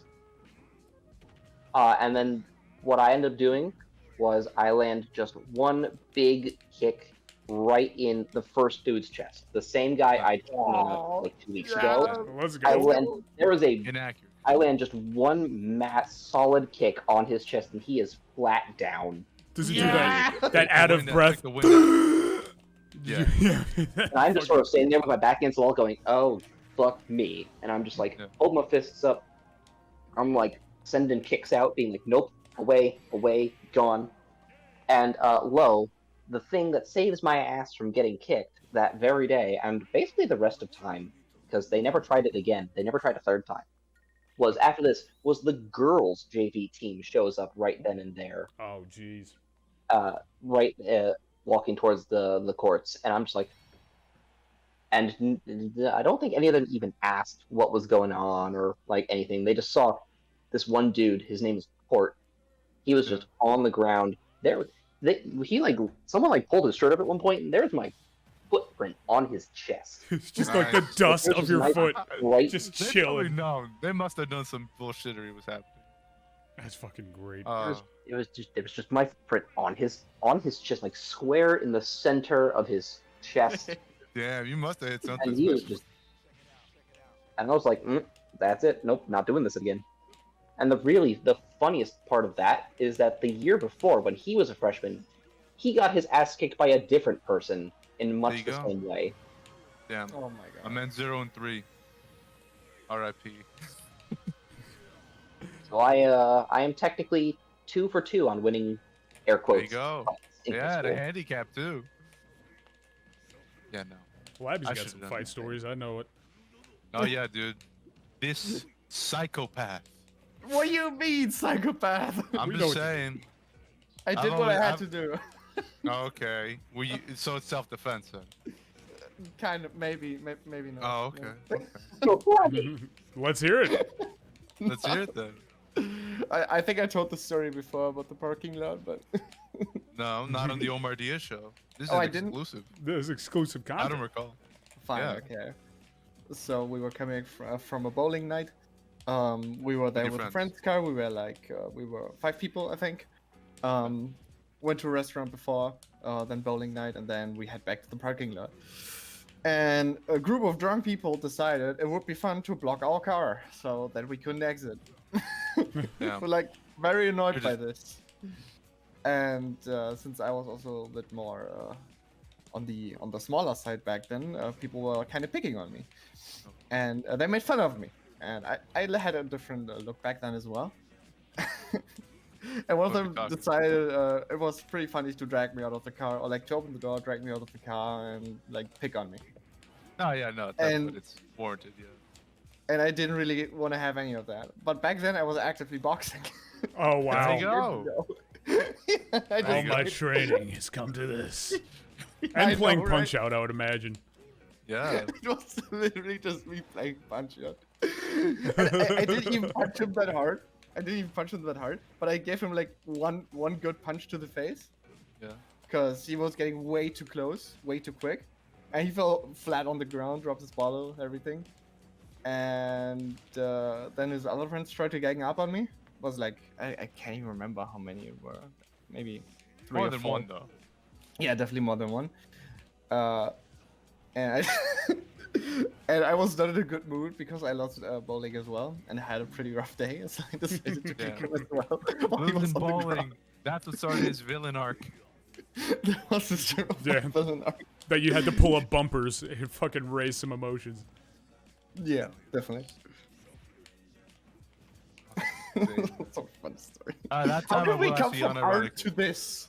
And then what I ended up doing was I land just one big kick right in the first dude's chest. The same guy I'd on like 2 weeks ago. Let's go. Inaccurate. I land just one solid kick on his chest, and he is flat down. Does he do that out of breath? Yeah. And I'm just sort of standing there with my back against the wall going, oh, fuck me. And I'm just like, holding my fists up. I'm like sending kicks out, being like, nope, away, gone. And the thing that saves my ass from getting kicked that very day, and basically the rest of time, because they never tried it again, they never tried a third time, was after this, was the girls' JV team shows up right then and there. Oh, jeez. Walking towards the courts, and I'm just like, and I don't think any of them even asked what was going on or like anything. They just saw this one dude. His name is Port. He was just on the ground. Someone pulled his shirt up at one point, and there's my footprint on his chest. It's just like the dust of your foot, just chilling. No, they must have done some bullshittery was happening. That's fucking great. It was just my footprint on his chest, like square in the center of his chest. Yeah, you must have hit something. And he was and I was like, that's it. Nope, not doing this again. And the funniest part of that is that the year before, when he was a freshman, he got his ass kicked by a different person in much the same way. Damn. Oh my god. I meant 0 and 3. R.I.P. So I am technically 2 for 2 on winning air quotes. There you go. Yeah, the handicap too. Yeah, no. Labby's I got should've some done fight that. stories. I know it. Oh yeah, dude. This psychopath. What do you mean, psychopath? I'm We know just what you saying. I did I've what I only- had I've- to do. Oh, okay. Well, so it's self-defense then. Kind of, maybe not. Oh, okay. Yeah. Okay. So, Labby, Let's hear it. Let's hear it then. I think I told the story before about the parking lot, but No, not on the Omar Diaz show. This Oh, is I didn't? exclusive. This is exclusive I content. don't recall. fine, Yeah. okay. So we were coming from a bowling night. We were there your with a friends? friend's car. We were like, we were 5 people, I think. Went to a restaurant before, then bowling night, and then we head back to the parking lot. And a group of drunk people decided it would be fun to block our car so that we couldn't exit. Yeah. We're like very annoyed You're by just- this. And since I was also a bit more on the smaller side back then, people were kind of picking on me, and they made fun of me. And I had a different look back then as well. And one of What are them we talking? decided it was pretty funny to drag me out of the car, or like to open the door, drag me out of the car, and like pick on me. Oh yeah, no, that's And- what it's warranted. Yeah. And I didn't really want to have any of that. But back then I was actively boxing. Oh There wow. you go. I There All you my go. training has come to this. I And know, playing right? Punch Out, I would imagine. Yeah. It was literally just me playing Punch Out. I didn't even punch him that hard. But I gave him like one good punch to the face. Yeah. Because he was getting way too close, way too quick. And he fell flat on the ground, dropped his bottle, everything. And then his other friends tried to gang up on me. Was like, I can't even remember how many it were. Maybe 3 More or than 4. one though. Yeah, definitely more than one. And I and I was not in a good mood because I lost bowling as well, and I had a pretty rough day, so I decided to kick Yeah. him as well. while he was Losing on the bowling. ground. That's what started his villain arc. That was the start of Yeah. my villain arc. That you had to pull up bumpers and fucking raise some emotions. Yeah, definitely. That's a fun story. That How time I did we will come actually from unironic. art to this?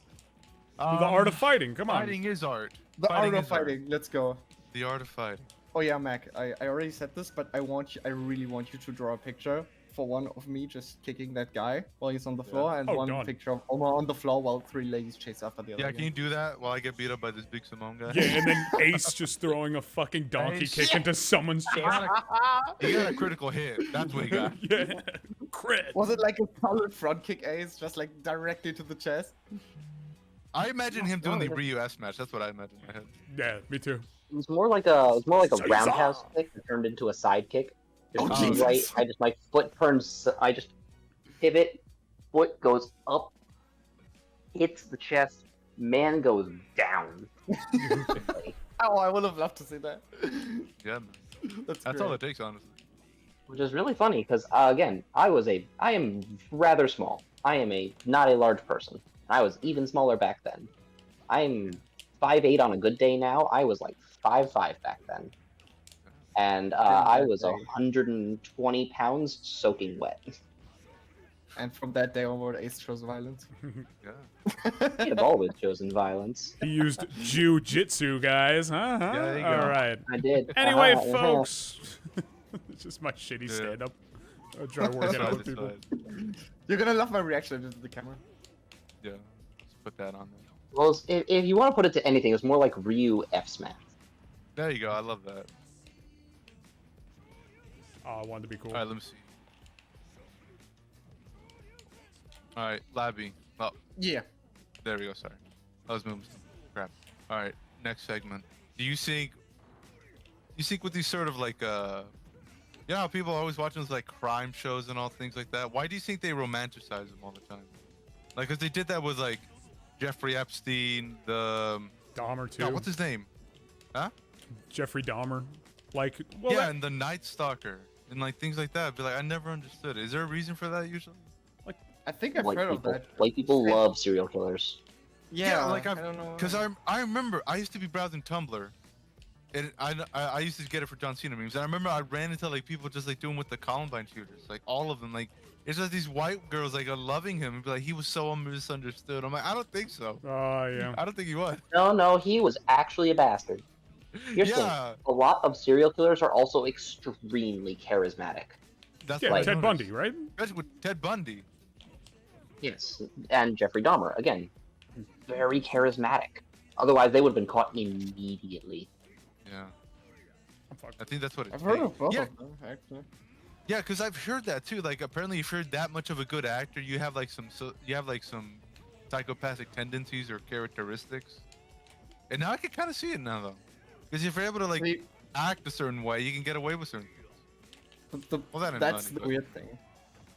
The art of fighting, come on. Fighting is art. The art of is art. fighting. Let's go. The art of fighting. Oh yeah, Mac. I already said this, but I really want you to draw a picture for one of me just kicking that guy while he's on the floor, and Oh, one done. picture of Omar on the floor while 3 ladies chase after the other. Yeah, guy. can you do that while I get beat up by this big Simone guy? Yeah, and then Ace just throwing a fucking donkey Ace. kick into someone's He chest. got a critical hit. That's what he got. Yeah. Crit. Was it like a solid front kick ace, just like directly to the chest? I imagine him doing the No, Ryu S match. That's what I imagine in my head. Yeah, me too. it was more like a Caesar! roundhouse kick that turned into a side kick. Just Oh, on the Jesus. right, I just my foot turns. I just pivot, foot goes up, hits the chest, man goes down. Oh, I would have loved to see that. Yeah, man. That's That's all great. it takes, honestly. Which is really funny because again, I am rather small. I am not a large person. I was even smaller back then. I'm 5'8" on a good day now. I was like 5'5" back then, and I that was day. 120 pounds soaking wet. And from that day onward, Ace chose violence. Yeah. He'd have always chosen violence. He used jiu-jitsu, guys. Huh? Yeah, there you go. All right. I did. Anyway, Uh-huh, uh-huh. folks. It's just my shitty Yeah. stand-up. I try to work it That's what I out with people. decided. You're gonna love my reaction into the camera. Yeah. Just put that on there. Well, if you want to put it to anything, it's more like Ryu F smash. There you go. I love that. Oh, I wanted to be cool. All right, let me see. All right, Labby. Oh, Yeah. there we go. Sorry. I was moving. Crap. All right, next segment. Do you think with these sort of like you know how people are always watching those like crime shows and all things like that? Why do you think they romanticize them all the time? Like, cause they did that with like Jeffrey Epstein, the Dahmer, too. yeah, what's his name? Huh? Jeffrey Dahmer. Like, well, yeah, that- and the Night Stalker and like things like that. I'd be like, I never understood. Is there a reason for that usually? I think I've White heard people, of that. white people love serial killers. Yeah, like I don't know. because I remember I used to be browsing Tumblr, and I used to get it for John Cena memes. And I remember I ran into like people just like doing with the Columbine shooters, like all of them. Like it's just these white girls like are loving him and be like he was so misunderstood. I'm like I don't think so. Oh, yeah. I don't think he was. No, he was actually a bastard. Here's the thing. Yeah, A lot of serial killers are also extremely charismatic. that's Yeah, what I Ted noticed. Bundy, right? Especially with Ted Bundy. Yes. And Jeffrey Dahmer, again, very charismatic. Otherwise, they would have been caught immediately. Yeah, I'm fucked. I think that's what it I've heard takes. of both Yeah, of them, actually. yeah, because I've heard that too. Like, apparently, if you're that much of a good actor, you have like some psychopathic tendencies or characteristics. And now I can kind of see it now, though, because if you're able to like See, act a certain way, you can get away with certain things. Well, that ain't that's funny, the but- weird thing.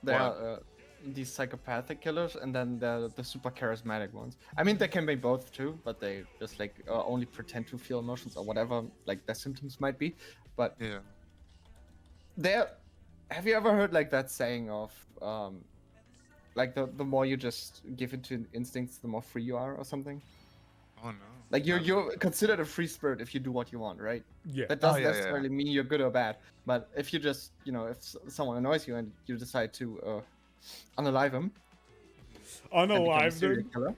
There What? are these psychopathic killers, and then the super charismatic ones. I mean, they can be both too, but they just like only pretend to feel emotions or whatever, like their symptoms might be. But Yeah. there, have you ever heard like that saying of like the more you just give into instincts, the more free you are, or something? Oh no. Like you're considered a free spirit if you do what you want, right? Yeah. That doesn't yeah, yeah. necessarily mean you're good or bad. But if you just, if someone annoys you and you decide to unalive him, and become a Unalive serial them. killer,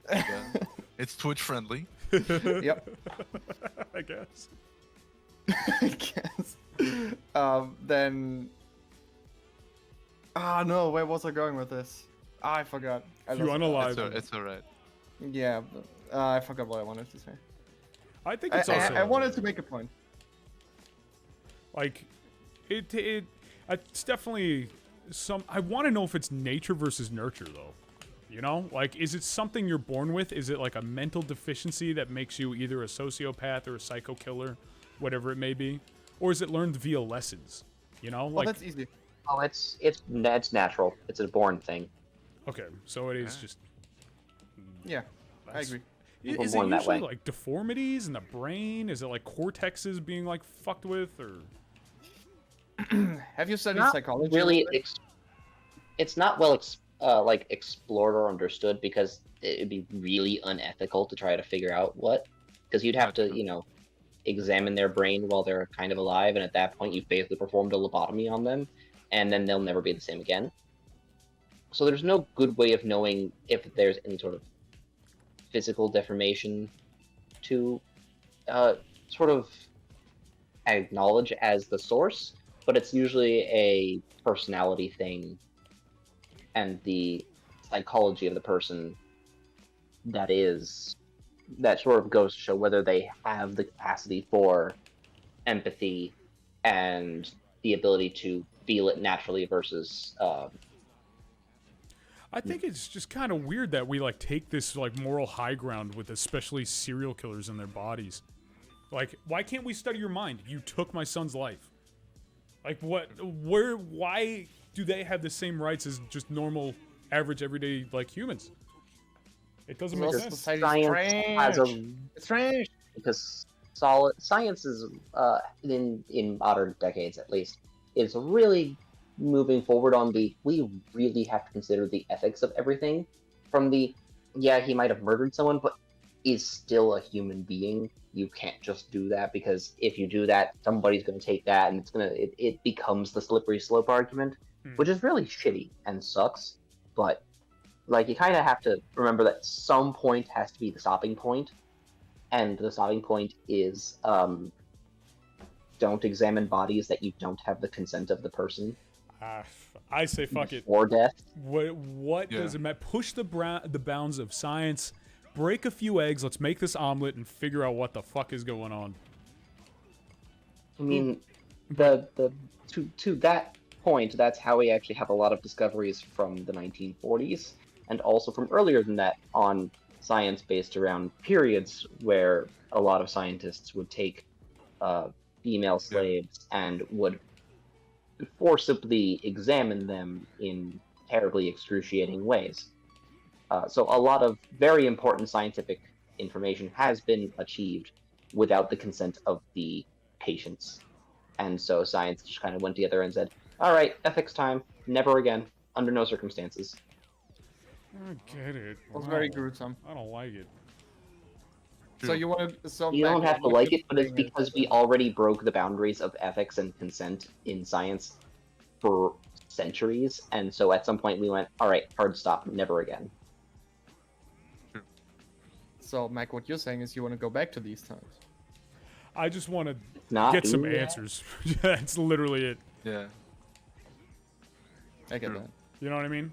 Yeah. It's Twitch friendly. yep, I guess. I guess. Then, no, where was I going with this? I forgot. You unalive them. It's alright. Yeah, but, I forgot what I wanted to say. I think it's also. I wanted to make a point. Like, it's definitely some. I want to know if it's nature versus nurture, though. You know, like, is it something you're born with? Is it like a mental deficiency that makes you either a sociopath or a psycho killer, whatever it may be, or is it learned via lessons? You know, Well, like, that's easy. Oh, it's natural. It's a born thing. okay, so it is Yeah. just. Yeah, I that's- agree. People Is it born that usually way. like deformities in the brain? Is it like cortexes being like fucked with, or? Have you studied Not psychology? a really. little bit? It's not well like explored or understood because it'd be really unethical to try to figure out what, because you'd have to Gotcha. examine their brain while they're kind of alive, and at that point you've basically performed a lobotomy on them, and then they'll never be the same again. So there's no good way of knowing if there's any sort of physical deformation to sort of acknowledge as the source, but it's usually a personality thing and the psychology of the person that sort of goes to show whether they have the capacity for empathy and the ability to feel it naturally versus I think it's just kind of weird that we like take this like moral high ground with especially serial killers and their bodies. Like, why can't we study your mind? You took my son's life. Like, why do they have the same rights as just normal, average, everyday like humans? It doesn't make Well, sense. society's science has a strange. It's strange. because science is in modern decades at least is really moving forward on we really have to consider the ethics of everything from he might have murdered someone but is still a human being. You can't just do that because if you do that somebody's going to take that and it becomes the slippery slope argument, which is really shitty and sucks. But like you kind of have to remember that some point has to be the stopping point, and the stopping point is don't examine bodies that you don't have the consent of the person I say fuck it. or death. What Yeah. does it matter? Push the bounds of science. Break a few eggs. Let's make this omelet and figure out what the fuck is going on. I mean, to that point, that's how we actually have a lot of discoveries from the 1940s, and also from earlier than that on science based around periods where a lot of scientists would take female slaves and would forcibly examine them in terribly excruciating ways. So a lot of very important scientific information has been achieved without the consent of the patients. And so science just kind of went together and said, all right, ethics time, never again, under no circumstances. I get it. It was very Wow. gruesome. I don't like it. So you wanted You don't have to like it, but it's because we already broke the boundaries of ethics and consent in science for centuries, and so at some point we went, all right, hard stop, never again. So Mac, what you're saying is you want to go back to these times. I just want to not get some doing that. answers. That's literally it. Yeah. I get True. that. You know what I mean?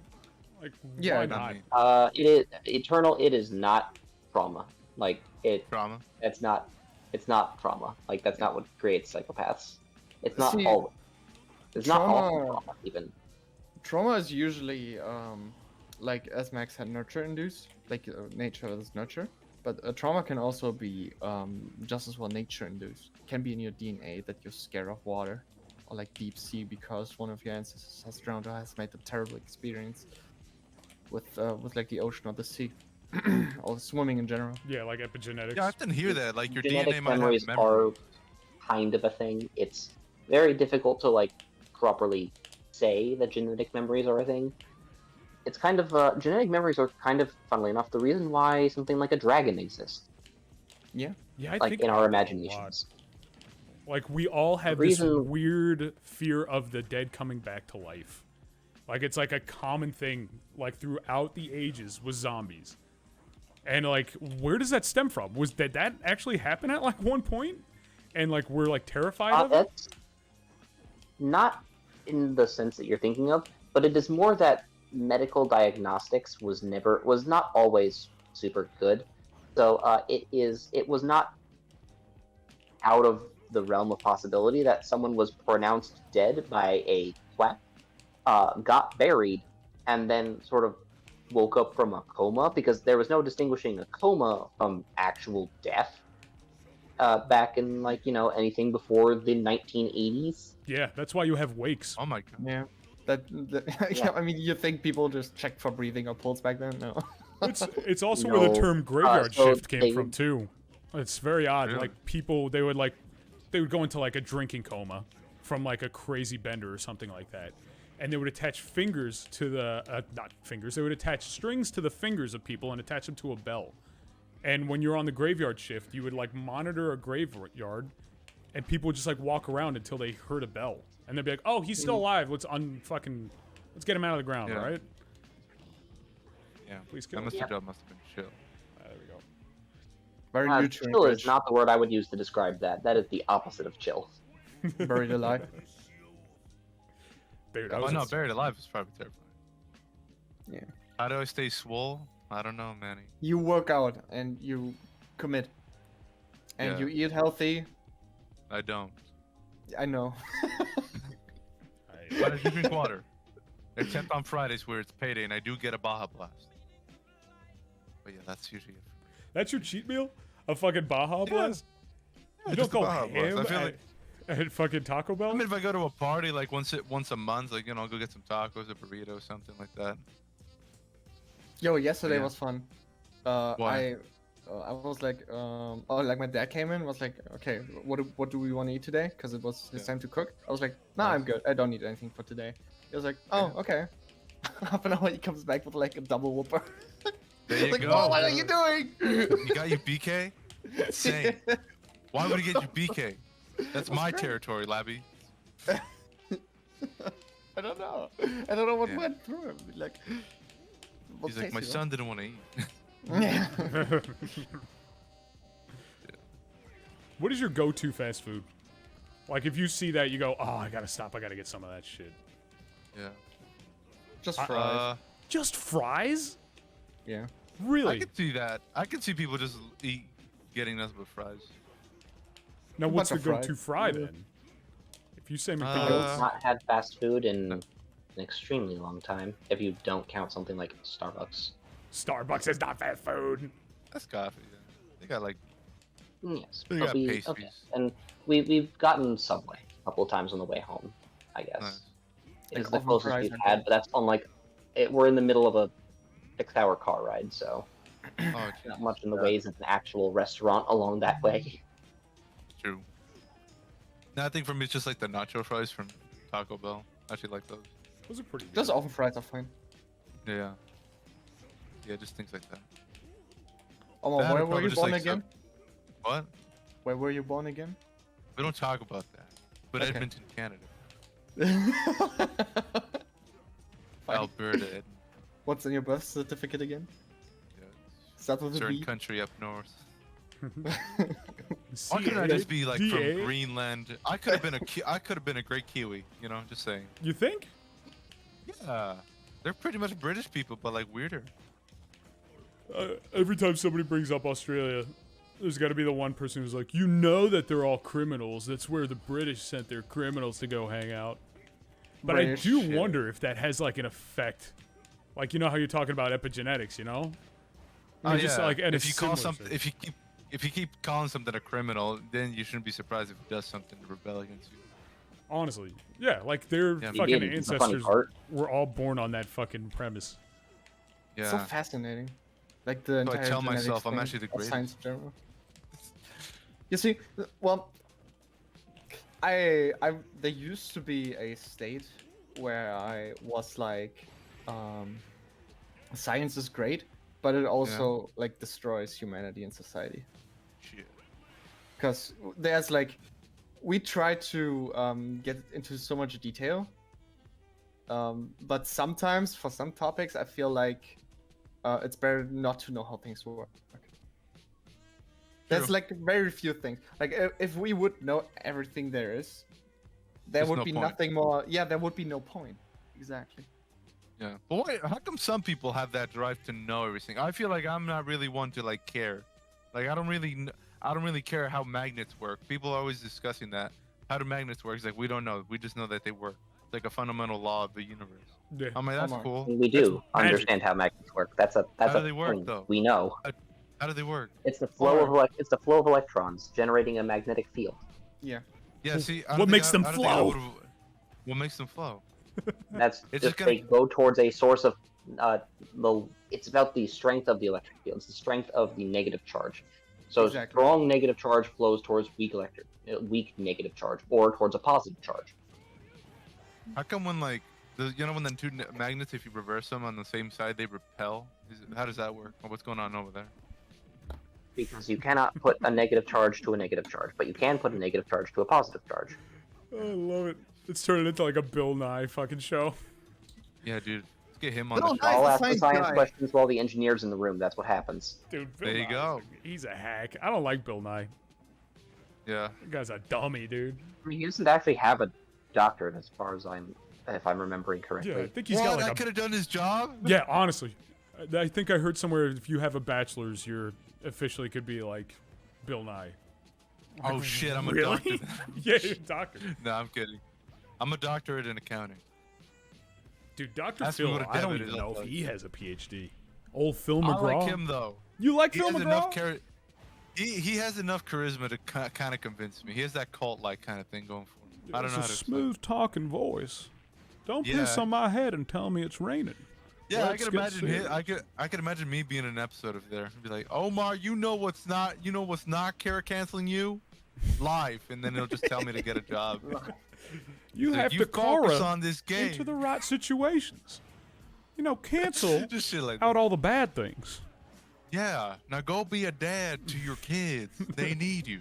Like, Yeah, why I not? mean, It is eternal. It is not trauma. Like it. Trauma. It's not. It's not trauma. Like that's not what creates psychopaths. It's not See, all. It's not all trauma- trauma even. Trauma is usually, like as Max had, nurture induced, like nature is nurture. But trauma can also be just as well nature induced. Can be in your DNA that you're scared of water, or like deep sea because one of your ancestors has drowned or has made a terrible experience with like the ocean or the sea, or swimming in general. Yeah, like epigenetics. Yeah, I often hear that. Like your Genetic DNA might have memories memory. are kind of a thing. It's very difficult to like properly say that genetic memories are a thing. It's kind of genetic memories are kind of, funnily enough, the reason why something like a dragon exists, Yeah, I like think in about our that a lot. imaginations. Like we all have The this reason- weird fear of the dead coming back to life. Like it's like a common thing, like throughout the ages with zombies. And like, where does that stem from? Did that actually happen at like one point? And like we're like terrified of it? That's not in the sense that you're thinking of, but it is more that medical diagnostics was not always super good. So it was not out of the realm of possibility that someone was pronounced dead by a quack, got buried, and then sort of woke up from a coma, because there was no distinguishing a coma from actual death back in, like, anything before the 1980s. Yeah, that's why you have wakes. Oh my god. Yeah. That yeah. Yeah. I mean, you think people just checked for breathing or pulse back then? No. It's also where the No, term graveyard so shift came they- from too. It's very odd. Really? Like people, they would go into like a drinking coma from like a crazy bender or something like that, and they would attach fingers to the not fingers. They would attach strings to the fingers of people and attach them to a bell. And when you're on the graveyard shift, you would like monitor a graveyard, and people would just like walk around until they heard a bell, and they'd be like, "Oh, he's still alive. Let's get him out of the ground, Yeah. all right?" Yeah. Please kill That him. job must have been chill. There we go. Very nutrient Chill is rich, not the word I would use to describe that. That is the opposite of chill. buried alive. Dude, Oh no, buried alive is probably terrifying. Yeah. How do I stay swole? I don't know, Manny. You work out and you commit, and Yeah. you eat healthy. I don't. I know. But I do drink water. Except on Fridays where it's payday and I do get a Baja Blast. But yeah, that's usually it. That's your cheat meal? A fucking Baja Blast? You don't just a go Baja Blast. ham I feel like at fucking Taco Bell? I mean, if I go to a party like once a month, like I'll go get some tacos, a burrito, something like that. Yo, yesterday Yeah. was fun. Why? I was like, like my dad came in, was like, okay, what do we want to eat today? Because it was his Yeah. time to cook. I was like, nah, I'm good. I don't need anything for today. He was like, oh, Yeah. okay. Half an hour, he comes back with like a double whopper. There I was you like, go. "Whoa, what are you doing? You got your BK? Insane. Why would he get you BK? That's my great. territory, Labby. I don't know. I don't know what Yeah. went through him. Like, what He's like, my tasty, son didn't want to eat. though?" Yeah. What is your go-to fast food? Like, if you see that, you go, oh, I gotta stop. I gotta get some of that shit. Yeah. Just fries. Just fries? Yeah. I Really? could see that. I could see people just getting nothing but fries. Now, what's the bunch of go-to fries. fry then? If you say I've McDonald's, not had fast food in an extremely long time, if you don't count something like Starbucks. Starbucks is not fast food. That's coffee. Yeah. They got like Yes, They but got okay, pastries. and we've gotten Subway a couple of times on the way home, I guess. Nice. It's Like the oven closest fries we've are had, good. but that's on like we're in the middle of a 6-hour car ride, so oh, not much in the Yeah. ways of an actual restaurant along that way. true. No, I think for me it's just like the nacho fries from Taco Bell. I actually like those. Those are pretty good. Just oven fries are fine. Yeah. Yeah, just things like that. Omar, That or where were probably you just, born like, again? What? Where were you born again? We don't talk about that. But Okay. Edmonton, Canada. Fine. Alberta, Edmonton. What's in your birth certificate again? Yeah. Start with a Certain B. country up north. Why couldn't I just be like from CA? Greenland? I could have been I could have been a great Kiwi. You know, just saying. You think? Yeah, they're pretty much British people, but like weirder. Every time somebody brings up Australia, there's got to be the one person who's like, you know that they're all criminals. That's where the British sent their criminals to go hang out. But British I do shit. wonder if that has like an effect. Like, you know how you're talking about epigenetics, you know? I mean, just like, and if it's you call similar something, to- if you keep calling something a criminal, then you shouldn't be surprised if it does something to rebel against you. Honestly, yeah, like their Yeah. fucking did. The funny ancestors part. were all born on that fucking premise. Yeah. So fascinating. Like the So I entire tell genetics myself I'm thing, actually the or science greatest. in general. You see, well, there used to be a state where I was like, science is great, but it also like destroys humanity and society. Shit. Because there's like, we try to get into so much detail, but sometimes for some topics I feel like it's better not to know how things work. There's True. like very few things. Like if we would know everything there is, there There's would no be point. nothing more. Yeah, there would be no point. Exactly. Yeah. But wait, how come some people have that drive to know everything? I feel like I'm not really one to like care. Like I don't really care how magnets work. People are always discussing that. How do magnets work? It's like we don't know. We just know that they work. It's like a fundamental law of the universe. Yeah. I mean, that's Omar. cool. We do magic. understand how magnets work. That's a How do they work, thing. though? We know. How do they work? It's the flow of it's the flow of electrons generating a magnetic field. Yeah. Yeah. See, I What don't makes think them I don't think I flow? would've- What makes them flow? That's It's just just they gonna- go towards a source of it's about the strength of the electric field. It's the strength of the negative charge. So Exactly. strong negative charge flows towards weak negative charge, or towards a positive charge. How come when like when the two magnets, if you reverse them on the same side, they repel? How does that work? Or what's going on over there? Because you cannot put a negative charge to a negative charge, but you can put a negative charge to a positive charge. I love it. It's turning into like a Bill Nye fucking show. Yeah, dude. Let's get him on Bill the show. Nye- I'll the ask the science science guy. questions while the engineer's in the room. That's what happens. Dude, Bill There you Nye, go. he's a hack. I don't like Bill Nye. Yeah. That guy's a dummy, dude. I mean, he doesn't actually have a doctorate, as far as if I'm remembering correctly. Yeah, I think he's What? got I like a... could have done his job. Yeah, honestly. I think I heard somewhere if you have a bachelor's, you're officially could be like Bill Nye. Oh shit, I'm a Really? doctor. Yeah, you're a doctor. No, I'm kidding. I'm a doctorate in accounting. Dude, Dr. Ask me Phil, what a I don't debit even is know up if like. he has a PhD. Old Phil I McGraw. like him though. You like He Phil has McGraw? enough he has enough charisma to kind of convince me. He has that cult-like kind of thing going for him. I don't know how to It's a explain. smooth talking voice. Don't piss Yeah. on my head and tell me it's raining. Yeah, I Let's could get imagine serious. I could imagine me being in an episode of there. Be like, Omar, you know what's not Kara canceling you? Life, and then he'll just tell me to get a job. You Like, have you to focus Kara on this game. into the right situations. You know, cancel Just shit like out that. all the bad things. Yeah, now go be a dad to your kids. They need you.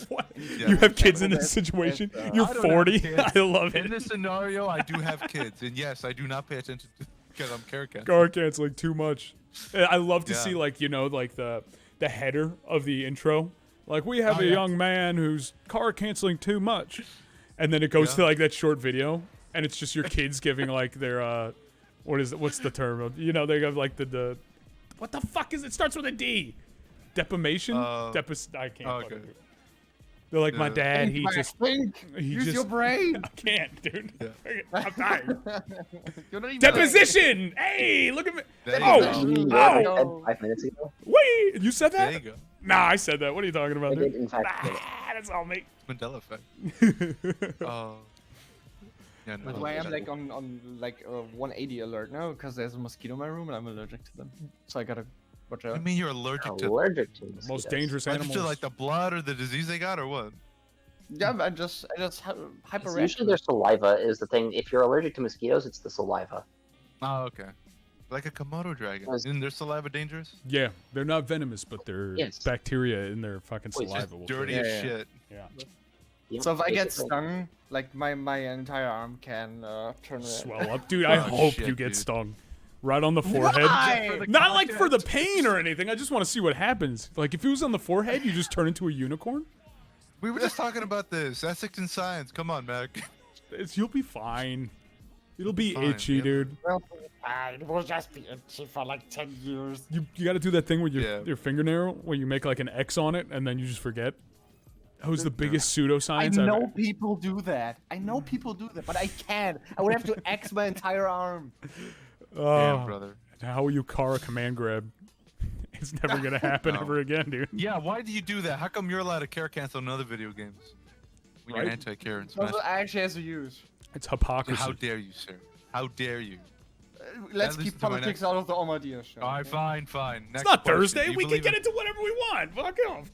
What? Yeah. You have kids in Well, this that's- situation? that's, You're I don't have 40? kids. I love In it. this scenario, I do have kids, and yes, I do not pay attention to because I'm Kara canceling. Car canceling too much. I love to Yeah. see like the header of the intro. Like we have Oh, a yeah. young man who's car canceling too much, and then it goes Yeah. to like that short video, and it's just your kids giving like their what's the term? You know, they have like the what the fuck is it? Starts with a D. Defamation. I can't. okay. fucking do it. They're like my Yeah. dad. He Think, just think. he Use just your brain. I can't, dude. Yeah. I'm dying. You're not even Deposition. Hey, look at me. There you Oh, go. Deposition. I Oh. said 5 minutes ago. Wait, you said There that? you go. Nah, I said that. What are you talking about, I did, dude? in fact, say it. That's all me. Mandela effect. Oh. Yeah, no. That's why I'm like on like a 180 alert now because there's a mosquito in my room and I'm allergic to them. So I gotta watch out. I mean, you're allergic to Allergic to Most mosquitoes. dangerous allergic animals. to like the blood or the disease they got or what? Yeah, I just It's hyperreact. usually their saliva is the thing. If you're allergic to mosquitoes, it's the saliva. Oh, okay. Like a Komodo dragon. Was- Isn't their saliva dangerous? Yeah, they're not venomous, but they're Yes. bacteria in their fucking Oh, it's saliva. Just will dirty kill as Yeah, yeah. shit. you. Yeah. You So if I get basically- stung, like my entire arm can turn red. Swell up, dude. I Oh, hope shit, you get dude. stung. right on the forehead. Why? Not like for the pain or anything. I just want to see what happens. Like if it was on the forehead, you just turn into a unicorn. We were just talking about this. Ethics and science. Come on, Mac. You'll be fine. It'll be Fine, itchy, yeah. dude. Well, fine. We'll just be itchy for like 10 years. You got to do that thing with Yeah. your fingernail where you make like an X on it and then you just forget. That was the biggest pseudoscience I know ever. people do that. I know people do that, but I can't. I would have to X my entire arm. Damn, brother. How will you car a command grab? It's never gonna happen No. ever again, dude. Yeah, why do you do that? How come you're allowed to care cancel in other video games? When Right. you're anti-care and That's Smash. what I actually has to use. It's hypocrisy. How dare you, sir? How dare you? Let's leads keep to my politics next- out of the Omar Diaz show. All right, okay? fine. Next It's not question. Thursday. Do you We can believe get in- into whatever we want. Fuck off.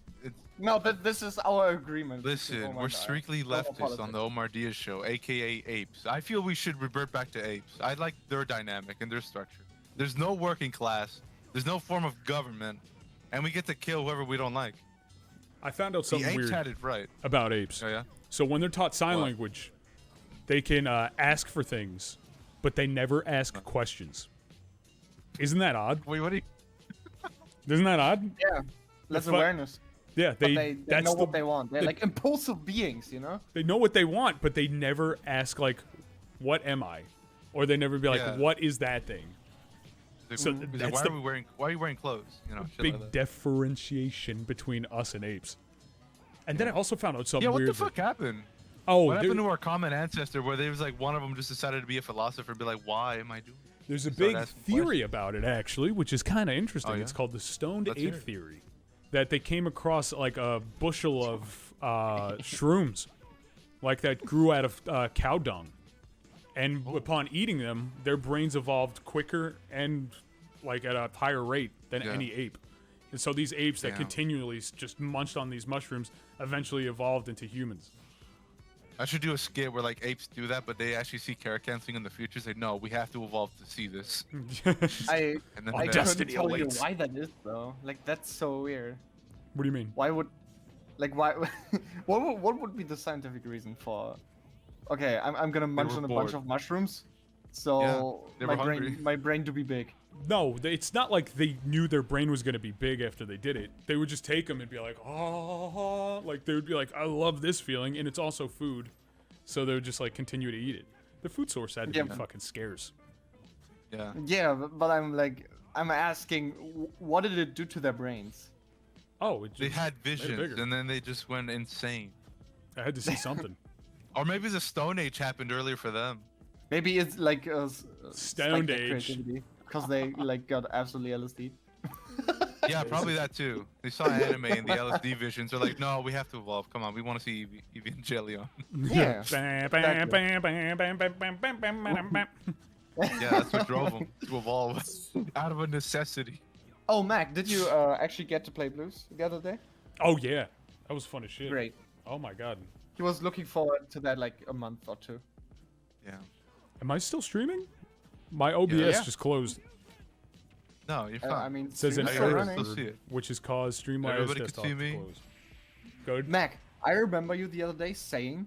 No, but this is our agreement. Listen, Omar we're Diaz. strictly No leftists on politics. the Omar Diaz show, aka apes. I feel we should revert back to apes. I like their dynamic and their structure. There's no working class. There's no form of government, and we get to kill whoever we don't like. I found out The something apes weird had it right. about apes. Oh yeah. So when they're taught sign What? language, they can ask for things, but they never ask questions. Isn't that odd? Wait, what do you? Isn't that odd? Yeah, less fu- awareness. Yeah, But they that's know the- what they want. They're they- like impulsive beings, you know? They know what they want, but they never ask like, "What am I?" Or they never be like, Yeah. "What is that thing?" Like, So like, that's why the- are we wearing? Why are you wearing clothes? You know, shit Big like that. differentiation between us and apes. And then I also found out something Yeah, what weird. the fuck happened? Oh, What there- happened to our common ancestor where there was like one of them just decided to be a philosopher and be like, why am I doing this? there's a Start big asking theory questions. about it actually, which is kind of interesting. Oh, yeah? It's called the stoned Let's ape hear it. theory. That they came across like a bushel of shrooms, like that grew out of cow dung, and upon eating them, their brains evolved quicker and like at a higher rate than Yeah. any ape. And so these apes that Damn. continually just munched on these mushrooms eventually evolved into humans. I should do a skit where like apes do that, but they actually see carrot canceling in the future. Say, no, we have to evolve to see this. I And then Our I they- couldn't destiny tell you awaits. why that is though. Like that's so weird. What do you mean? Why would, like why? what would be the scientific reason for? Okay, I'm gonna munch were on a bunch bored. of mushrooms, so they my were brain hungry. my brain to be big. No, it's not like they knew their brain was going to be big after they did it. They would just take them and be like, oh, like they would be like, I love this feeling, and it's also food. So they would just like continue to eat it. The food source had to Yeah, be but- fucking scarce. Yeah. Yeah, but I'm asking, what did it do to their brains? Oh, it They just, had made it visions, bigger. and then they just went insane. I had to see something. Or maybe the Stone Age happened earlier for them. Maybe it's like Stoned age. because they like got absolutely LSD. Yeah, probably that too. They saw anime and the LSD visions. They're like, no, we have to evolve. Come on, we want to see Evangelion. Yeah. Bam, bam, bam, bam, bam, bam, bam, bam, bam, bam, bam. Yeah, that's what drove them to evolve out of a necessity. Oh, Mac, did you actually get to play blues the other day? Oh yeah, that was fun as shit. Great. Oh my god. He was looking forward to that like a month or two. Yeah. Am I still streaming? My OBS Yeah. just closed. No, you're fine. I mean, It says an streams I are error, can running. still see it. which has caused Streamlabs Everybody can desktop see to me? close. Good. Mac, I remember you the other day saying,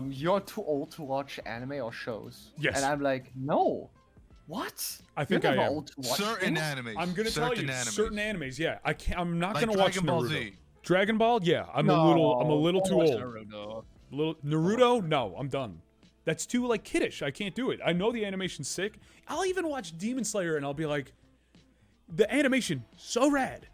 you're too old to watch anime or shows. Yes. And I'm like, no. What? I think You're I never am. old to watch Certain things? animes. I'm gonna tell you, animes. certain animes. Yeah, I can't. I'm not Like gonna watch Dragon Ball Naruto. Z. Dragon Ball, yeah. I'm a little too old. Naruto, no, I'm done. That's too like kiddish. I can't do it. I know the animation's sick. I'll even watch Demon Slayer and I'll be like, the animation so rad.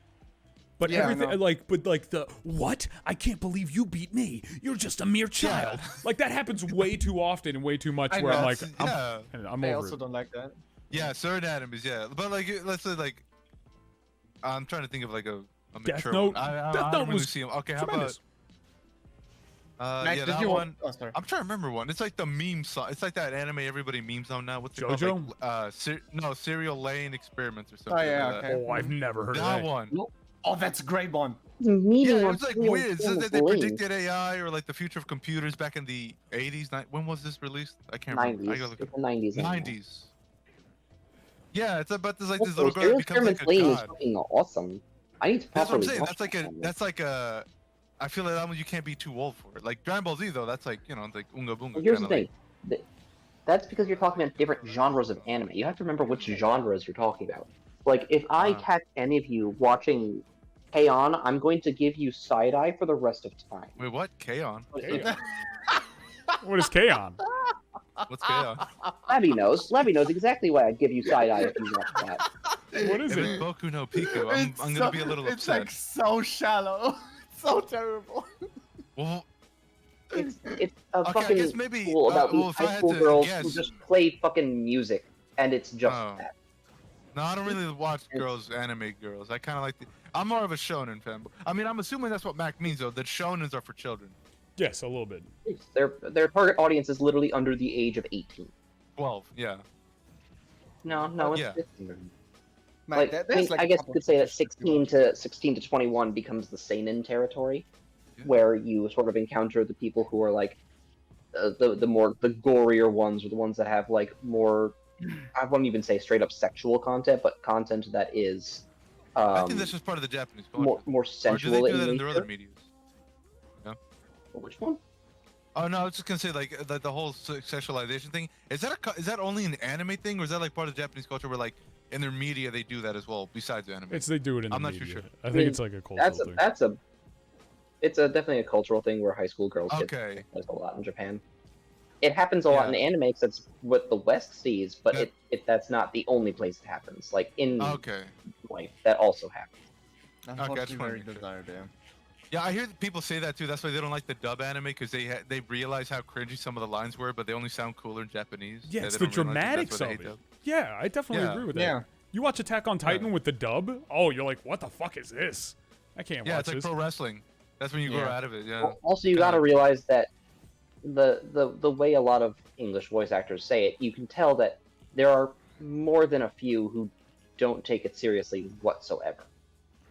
But Yeah, I everything know. like the what? I can't believe you beat me. You're just a mere child. Like that happens way too often and way too much. I Where I'm know. like, Yeah. I'm I over also it. don't like that. Yeah, certain animes, yeah. But like, let's say like, I'm trying to think of like a Death mature Note. one. I Death don't Note really was see them. Okay, how tremendous. about? Mac, Yeah, did that you one. Oh, sorry. I'm trying to remember one. It's like the meme song. It's like that anime everybody memes on now. What's it called? JoJo? Like, Serial Lane Experiments or something. Oh, yeah, like that. okay. Oh, I've never heard of That that. one. Oh, that's a great one. Meeting Yeah, it on was like real weird. It says human that they beings. predicted AI or like the future of computers back in the 80s. When was this released? I can't remember. I 90s. gotta look It's it the 90s. up. anyway. 90s. Yeah, it's about this like this Also, little girl that Serial becomes like a Experiments Lane is god. fucking awesome. I need to That's what I'm properly saying. watch That's like a. I feel like that one you can't be too old for it. Like Dragon Ball Z though, that's like it's like Unga Bunga. Well, here's the kinda thing. That's because you're talking about different genres of anime. You have to remember which genres you're talking about. Like, if I catch any of you watching K-On!, I'm going to give you side-eye for the rest of time. Wait, what? K-On? K-On. What is K-On? What's K-On? Labby knows. Labby knows exactly why I'd give you side-eye if you watch that. What is If it? it's Boku no Pico, I'm gonna be a little It's upset. like so shallow. It's so terrible. Well, It's a Okay, I fucking guess maybe, school about well, these if I high had school to girls who guess- just play fucking music, and it's just Oh. that. no, I don't really watch anime girls. I kind of like I'm more of a shonen fan. I mean, I'm assuming that's what Mac means, though, that shonens are for children. Yes, a little bit. Their target audience is literally under the age of 18. 12, yeah. No, it's Yeah. 15. Man, Like, I mean, there's, I a guess couple you could say that of fish if you 16 to 21 becomes the seinen territory, Yeah. where you sort of encounter the people who are like the gorier ones, or the ones that have like more. I wouldn't even say straight up sexual content, but content that is I think that's just part of the Japanese culture. more Or do sensual they do in that in nature. their other medias? Which one? Oh no, I was just gonna say like the whole sexualization thing. Is that only an anime thing, or is that like part of the Japanese culture where like in their media they do that as well besides anime? They do it in the I'm not too media. sure. I think it's like a cultural thing. It's definitely a cultural thing where high school girls get Okay. sexualized a lot in Japan. It happens a lot in Yeah. anime because that's what the West sees, but That- that's not the only place it happens. Like in Okay. life, that also happens. Unfortunately, wanna very make sure. desired, yeah. Yeah, I hear people say that too. That's why they don't like the dub anime because they realize how cringy some of the lines were, but they only sound cooler in Japanese. Yeah, they it's don't the realize that dramatics that's why of they it. hate dub. Yeah, I definitely Yeah. agree with that. Yeah. You watch Attack on Titan with the dub, oh, you're like, what the fuck is this? I can't Yeah, watch it's like this. pro wrestling. That's when you grow Yeah. out of it. Yeah. Also, you Kinda got to like- realize that the way a lot of English voice actors say it, you can tell that there are more than a few who don't take it seriously whatsoever.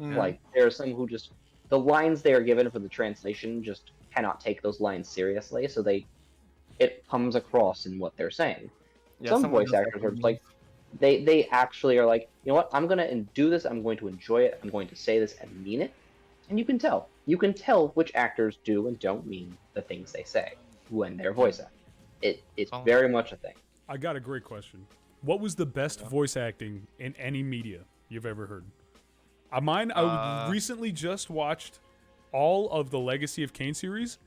Mm. Like there are some who just the lines they are given for the translation just cannot take those lines seriously, so it comes across in what they're saying. Yeah, Some someone voice does that actors for are me. like they actually are like, you know what, I'm gonna do this, I'm going to enjoy it, I'm going to say this and mean it. And you can tell which actors do and don't mean the things they say when they're voice acting. It's Oh. very much a thing. I got a great question. What was the best voice acting in any media you've ever heard? I recently just watched all of the Legacy of Kain series.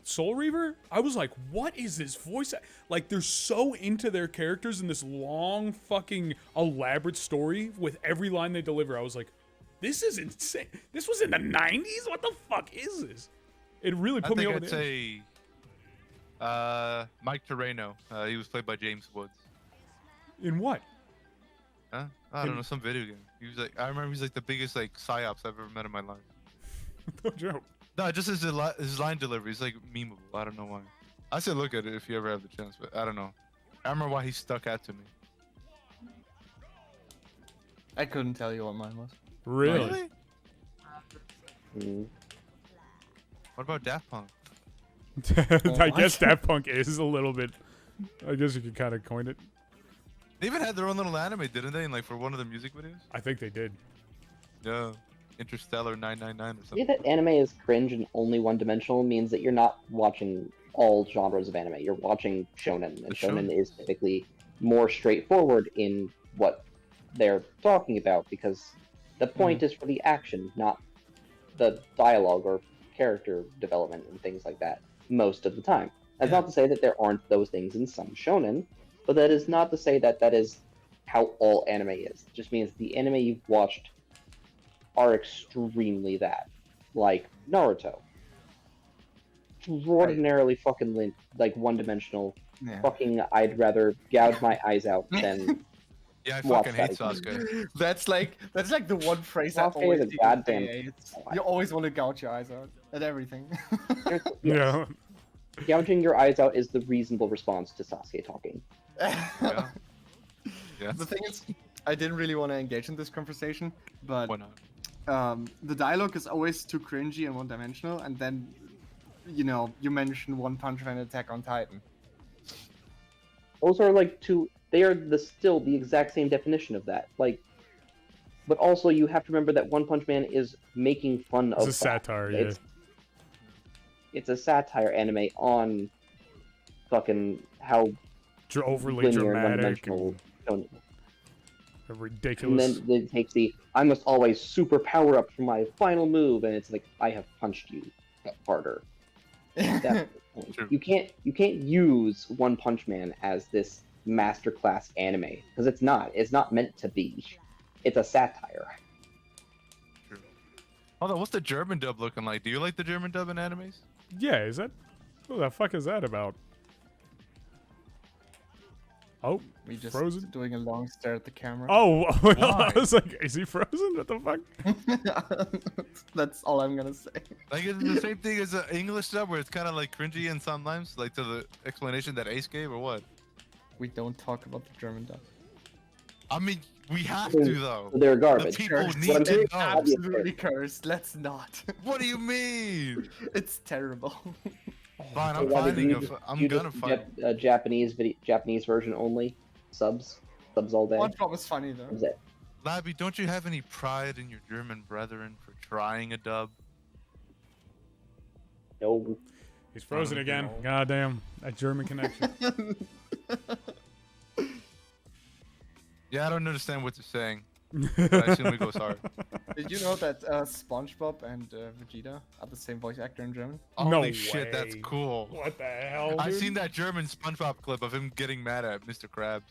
Soul Reaver, I was like, what is this voice? Like, they're so into their characters in this long, fucking elaborate story with every line they deliver. I was like, this is insane. This was in the 90s? What the fuck is this? It really I put me think over I'd the edge. say Mike Terreno. He was played by James Woods. In what? Huh? I don't know, some video game. He was like, I remember he's like the biggest like psyops I've ever met in my life. No joke. No, just his line delivery is like memeable. I don't know why. I say look at it if you ever have the chance, but I don't know. I remember why he stuck out to me. I couldn't tell you what mine was. Really? Mm. What about Daft Punk? I guess Daft Punk is a little bit. I guess you could kind of coin it. They even had their own little anime, didn't they? And like for one of the music videos. I think they did. Yeah, Interstellar 999 or To say something. that anime is cringe and only one-dimensional means that you're not watching all genres of anime. You're watching shonen, and shonen is typically more straightforward in what they're talking about because the point is for the action, not the dialogue or character development and things like that most of the time. That's not to say that there aren't those things in some shonen, but that is not to say that that is how all anime is. It just means the anime you've watched are extremely that. Like Naruto. Extraordinarily fucking like one-dimensional. Yeah. Fucking, I'd rather gouge my eyes out than Yeah, I watch fucking that hate again. Sasuke. That's like the one phrase that Sasuke always is a people say, goddamn- it's- You always want to gouge your eyes out at everything. Yeah. Gouging your eyes out is the reasonable response to Sasuke talking. Yeah. Yeah. The thing is, I didn't really want to engage in this conversation, but Why not? the dialogue is always too cringy and one-dimensional, and then, you mention One Punch Man and Attack on Titan. Those are like two. They are still the exact same definition of that. Like, but also you have to remember that One Punch Man is making fun It's of a satire, yeah. It's a satire anime on fucking how Overly linear, dramatic one-dimensional. and And ridiculous. then it takes the I must always super power up for my final move, and it's like I have punched you harder. That's the point. True. You can't use One Punch Man as this masterclass anime because it's not. It's not meant to be. It's a satire. True. Hold on, what's the German dub looking like? Do you like the German dub in animes? Yeah, is that? What the fuck is that about? Oh, We just frozen. doing a long stare at the camera. Oh, well, Why? I was like, is he frozen? What the fuck? That's all I'm gonna say. Like it's the same thing as an English dub where it's kind of like cringy and sometimes, like to the explanation that Ace gave, or what? We don't talk about the German dub. I mean, we have to though. They're The garbage. people What need I'm to saying- know. Absolutely cursed. Let's not. What do you mean? It's terrible. Fine, I'm Why did finding you a. just- I'm you gonna just find. Japanese version only subs all day. SpongeBob is funny though. Is it? Labby, don't you have any pride in your German brethren for trying a dub? No. He's frozen Oh, again. no. Goddamn, that German connection. Yeah, I don't understand what you're saying. But I assume it goes hard. Did you know that SpongeBob and Vegeta are the same voice actor in German? No Holy shit, that's way. cool. What the hell, dude? I've seen that German SpongeBob clip of him getting mad at Mr. Krabs.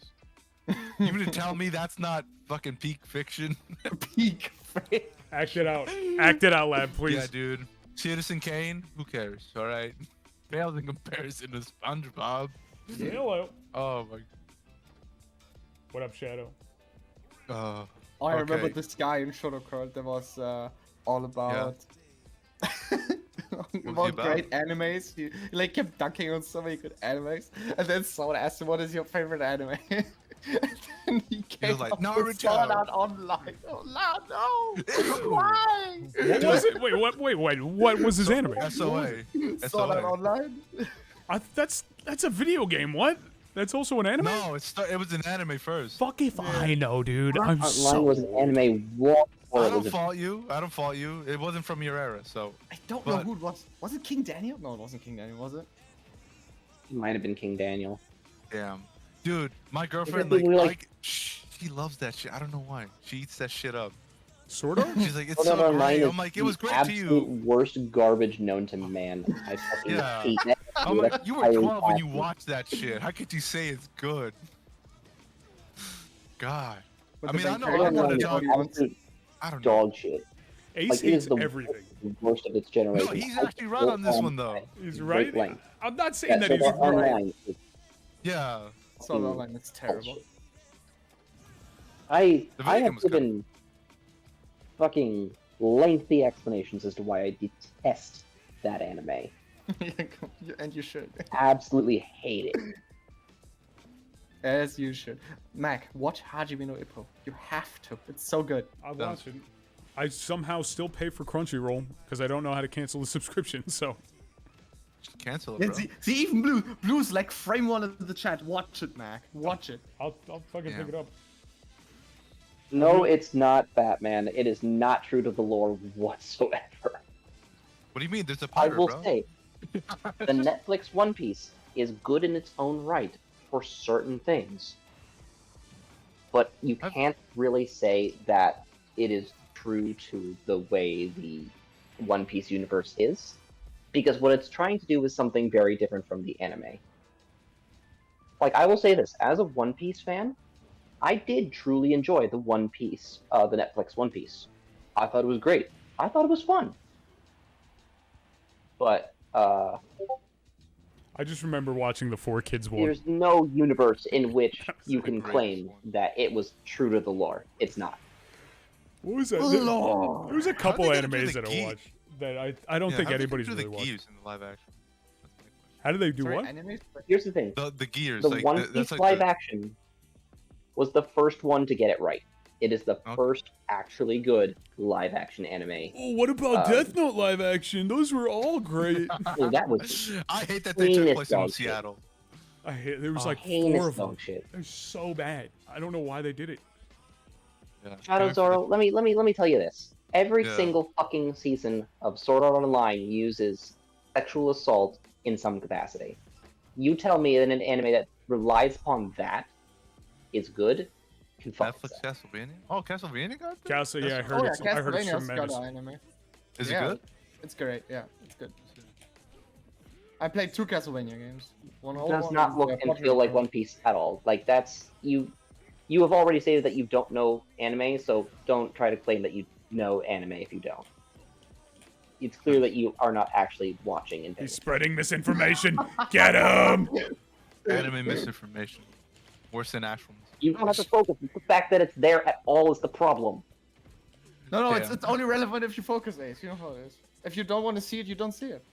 You mean to tell me that's not fucking peak fiction? Peak face. Act it out. Act it out, lad, please. Yeah, dude. Citizen Kane? Who cares? All right. Pales in comparison to SpongeBob. Hello. Oh my. What up, Shadow? I remember Okay. this guy in Shadowcard that was all about about? great animes. He like kept dunking on so many good animes, and then someone asked him, "What is your favorite anime?" and then he came like, up with "Naruto." Sword Art Online. Oh no! Why? What was it? Wait, wait. What was his anime? SOA. Sword Art SOA. Online. That's a video game. What? That's also an anime? No, it was an anime first. Fuck if I know, dude. I'm Online so. was an anime long before I it don't was a fault you. I don't fault you. It wasn't from your era, so. I don't know But- who it was. Was it King Daniel? No, it wasn't King Daniel, was it? It might have been King Daniel. Damn. Dude, my girlfriend, thing where, like- she loves that shit. I don't know why. She eats that shit up. Sort of? She's like, it's Sword Art so Online great. is I'm like, it the was great to absolute you. worst garbage known to man. I fucking Yeah. hate that. I'm like, you were Highly 12 when you classy. watched that shit. How could you say it's good? God. But I the mean, I main know Sword character Art I'm not a Online is dog. absolute I don't know. dog shit. Ace Like, it hates is the everything. worst of its generation. No, he's actually right on this one, though. He's Great right. length. I'm not saying Yeah, that Sword he's Art right. Online is Yeah. Sword Art Online is terrible. bullshit. The I video have game was good. given fucking lengthy explanations as to why I detest that anime. And you should. Absolutely hate it. As you should. Mac, watch Hajime no Ippo. You have to. It's so good. I watch it. I somehow still pay for Crunchyroll because I don't know how to cancel the subscription. So Just cancel it, Yeah, bro. see, even Blue's like frame one of the chat. Watch it, Mac. Watch it. I'll fucking Yeah. pick it up. No, it's not Batman. It is not true to the lore whatsoever. What do you mean? There's a I pirate, will bro. say, the Netflix One Piece is good in its own right for certain things. But you I've- can't really say that it is true to the way the One Piece universe is. Because what it's trying to do is something very different from the anime. Like, I will say this, as a One Piece fan, I did truly enjoy the One Piece, the Netflix One Piece. I thought it was great. I thought it was fun. But, I just remember watching the 4 Kids one. there's no universe in which you the can greatest claim one. that it was true to the lore. It's not. What was that? Lord. There was a couple they gonna do animes the that I geek? watched that I don't Yeah, think how they anybody's do really the watched. gears in the live action. That's my question. How do they do Sorry, what? animes? Here's the thing. The gears, The like One that's Piece like live the, action was the first one to get it right. It is the Okay. first actually good live action anime. Oh, what about Um, Death Note live action? Those were all great. Well, that was I hate that they took heinous place in dog shit. Seattle. I hate. There was like 4 heinous of them. dog shit. They're so bad. I don't know why they did it. Yeah. Shadow Zoro, let me tell you this. Every Yeah. single fucking season of Sword Art Online uses sexual assault in some capacity. You tell me in an anime that relies upon that is good can fuck with Netflix that. Castlevania. Oh, Castlevania got that? Castle, yeah, I That's- heard Oh yeah, it's I heard it's Castlevania's got tremendous. an anime. Is Yeah, it good? It's great. Yeah, it's good. I played 2 Castlevania games. One It old does one not and, look and feel like Portrait. One Piece at all. Like that's you have already stated that you don't know anime, so don't try to claim that you know anime if you don't. It's clear that you are not actually watching and He's spreading misinformation. Get him! Anime misinformation. Worse than actual. you don't have to focus. It's the fact that it's there at all is the problem. No, Damn. it's only relevant if you focus, Ace. You know how it is. If you don't want to see it, you don't see it.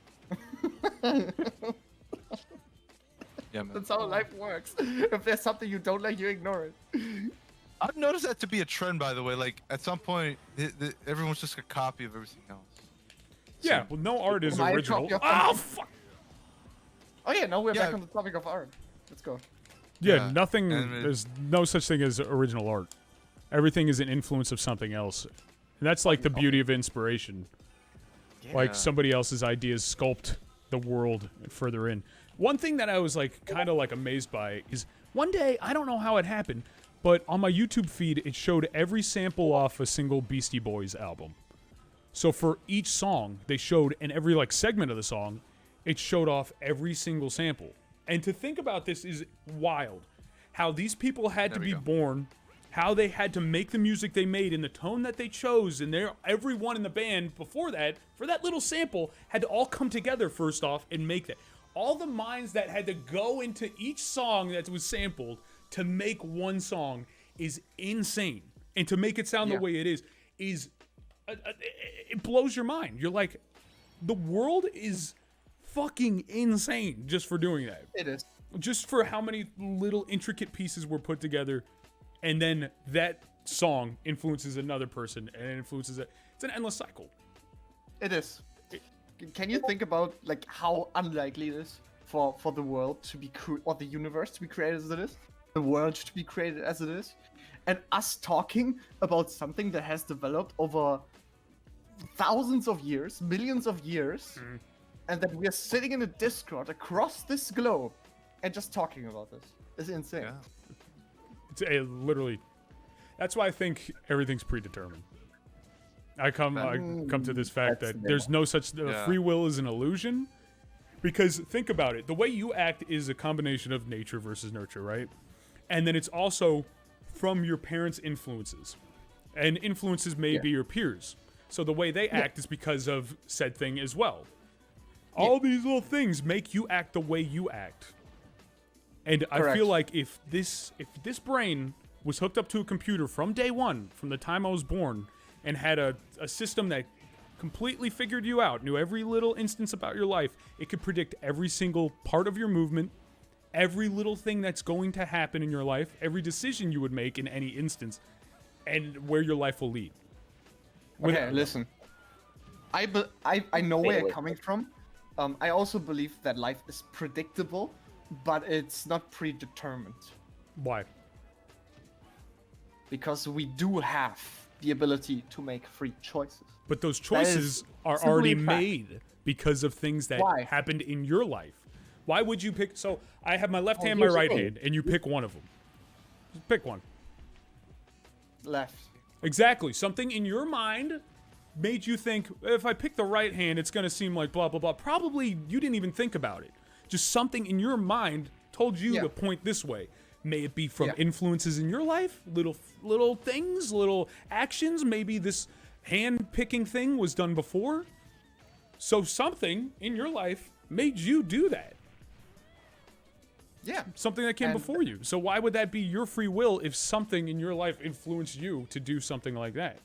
Yeah, man. That's how life works. If there's something you don't like, you ignore it. I've noticed that to be a trend, by the way. Like at some point, everyone's just a copy of everything else. Yeah, well, no art is My original. copy of Oh, something. fuck! Oh yeah, now we're Yeah. back on the topic of art. Let's go. Yeah, Yeah, nothing. and it- There's no such thing as original art. Everything is an influence of something else, and that's like the beauty of inspiration. Like Yeah. somebody else's ideas sculpt the world further in. One thing that I was like kind of like amazed by is one day, I don't know how it happened, but on my YouTube feed it showed every sample off a single Beastie Boys album. So for each song they showed, in every like segment of the song, it showed off every single sample. And to think about this is wild. How these people had There to we be go. born, how they had to make the music they made in the tone that they chose, and everyone in the band before that, for that little sample, had to all come together first off and make that. All the minds that had to go into each song that was sampled to make one song is insane. And to make it sound Yeah. the way it is it blows your mind. You're like, the world is fucking insane just for doing that. It is. Just for how many little intricate pieces were put together, and then that song influences another person, and it influences it. It's an endless cycle. It is. Can you think about like how unlikely it is for the world to be or the universe to be created as it is, the world to be created as it is, and us talking about something that has developed over thousands of years, millions of years, and that we are sitting in a Discord across this globe and just talking about this is insane. Yeah. It's literally. That's why I think everything's predetermined. I come to this fact That's that there's no such Yeah. free will is an illusion. Because think about it, the way you act is a combination of nature versus nurture, right? And then it's also from your parents' influences, and influences may be your peers. So the way they act is because of said thing as well. All these little things make you act the way you act. And I Correct. feel like if this brain was hooked up to a computer from day one, from the time I was born, and had a system that completely figured you out, knew every little instance about your life, it could predict every single part of your movement, every little thing that's going to happen in your life, every decision you would make in any instance, and where your life will lead. Okay, listen. I know where Wait, you're wait. coming from. I also believe that life is predictable, but it's not predetermined. Why? Because we do have the ability to make free choices. But those That choices is are simply already a fact. made because of things that Why? happened in your life. Why would you pick? So I have my left hand, my here's the right thing. hand, and you pick one of them. Just pick one. Left. Exactly. Something in your mind made you think, if I pick the right hand, it's going to seem like blah, blah, blah. Probably you didn't even think about it. Just something in your mind told you Yeah. to point this way. May it be from Yeah. influences in your life, little things, little actions. Maybe this hand picking thing was done before. So something in your life made you do that. Yeah. Something that came And- before you. So why would that be your free will if something in your life influenced you to do something like that?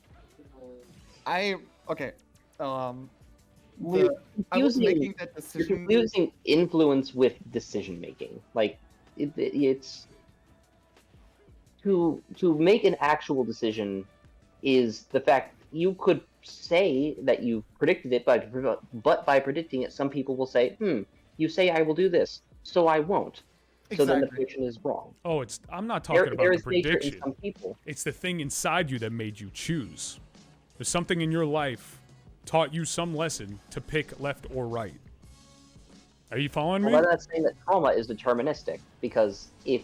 Okay. You're I was confusing- making that You're decision. confusing influence with decision making. Like it's to make an actual decision is the fact you could say that you predicted it, but by predicting it, some people will say, you say I will do this, so I won't. So then the Exactly. prediction is wrong. Oh, I'm not talking There about the is nature in prediction. some people. It's the thing inside you that made you choose. There's something in your life taught you some lesson to pick left or right. Are you following me? Well, that's saying that trauma is deterministic, because if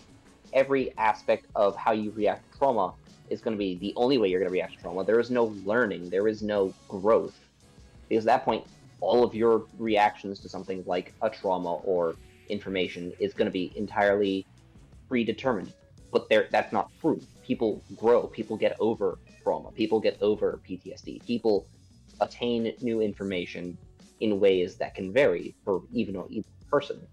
every aspect of how you react to trauma is going to be the only way you're going to react to trauma, there is no learning, there is no growth. Because at that point, all of your reactions to something like a trauma or information is going to be entirely predetermined. But that's not true. People grow, people get over trauma, people get over PTSD, people attain new information in ways that can vary for even each person.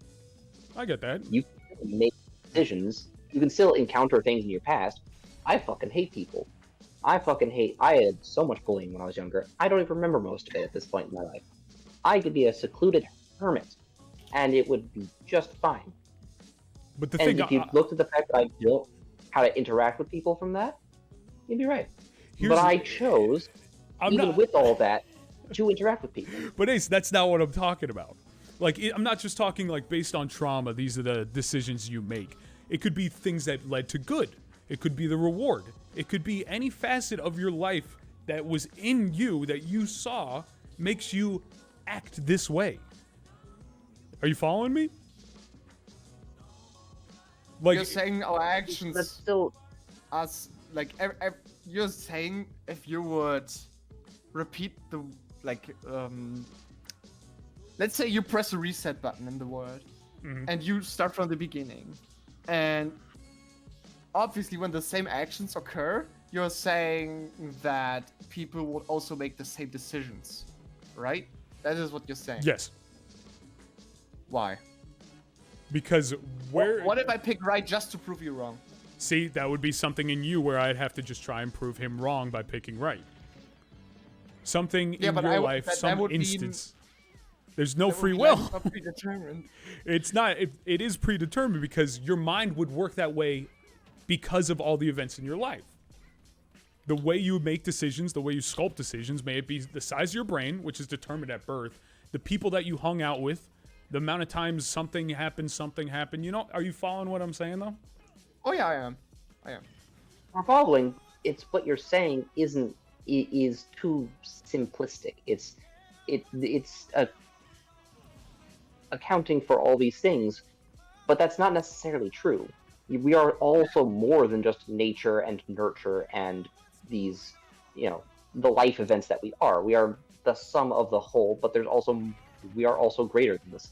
I get that. You can make decisions. You can still encounter things in your past. I fucking hate people. I had so much bullying when I was younger. I don't even remember most of it at this point in my life. I could be a secluded hermit, and it would be just fine. But the And thing, if you looked at the fact that I built how to interact with people from that, you'd be right. But I chose, with all that, to interact with people. But Ace, that's not what I'm talking about. Like, I'm not just talking like based on trauma. These are the decisions you make. It could be things that led to good. It could be the reward. It could be any facet of your life that was in you that you saw makes you act this way. Are you following me? Like, You're saying our actions That's still us like you're saying if you would repeat the let's say you press a reset button in the world and you start from the beginning, and obviously when the same actions occur, you're saying that people would also make the same decisions, right? That is what you're saying. yes, Why? because What if I pick right just to prove you wrong? See, that would be something in you where I'd have to just try and prove him wrong by picking right. Something in but your life, some instance. There's no free will. That's not predetermined. It's not. It is predetermined because your mind would work that way because of all the events in your life. The way you make decisions, the way you sculpt decisions, may it be the size of your brain, which is determined at birth, the people that you hung out with, the amount of times something happened. You know, are you following what I'm saying though? Oh yeah, I am. we're following. It's what you're saying is too simplistic. It's accounting for all these things, but that's not necessarily true. We are also more than just nature and nurture and these, the life events that we are. We are the sum of the whole, but we are also greater than this.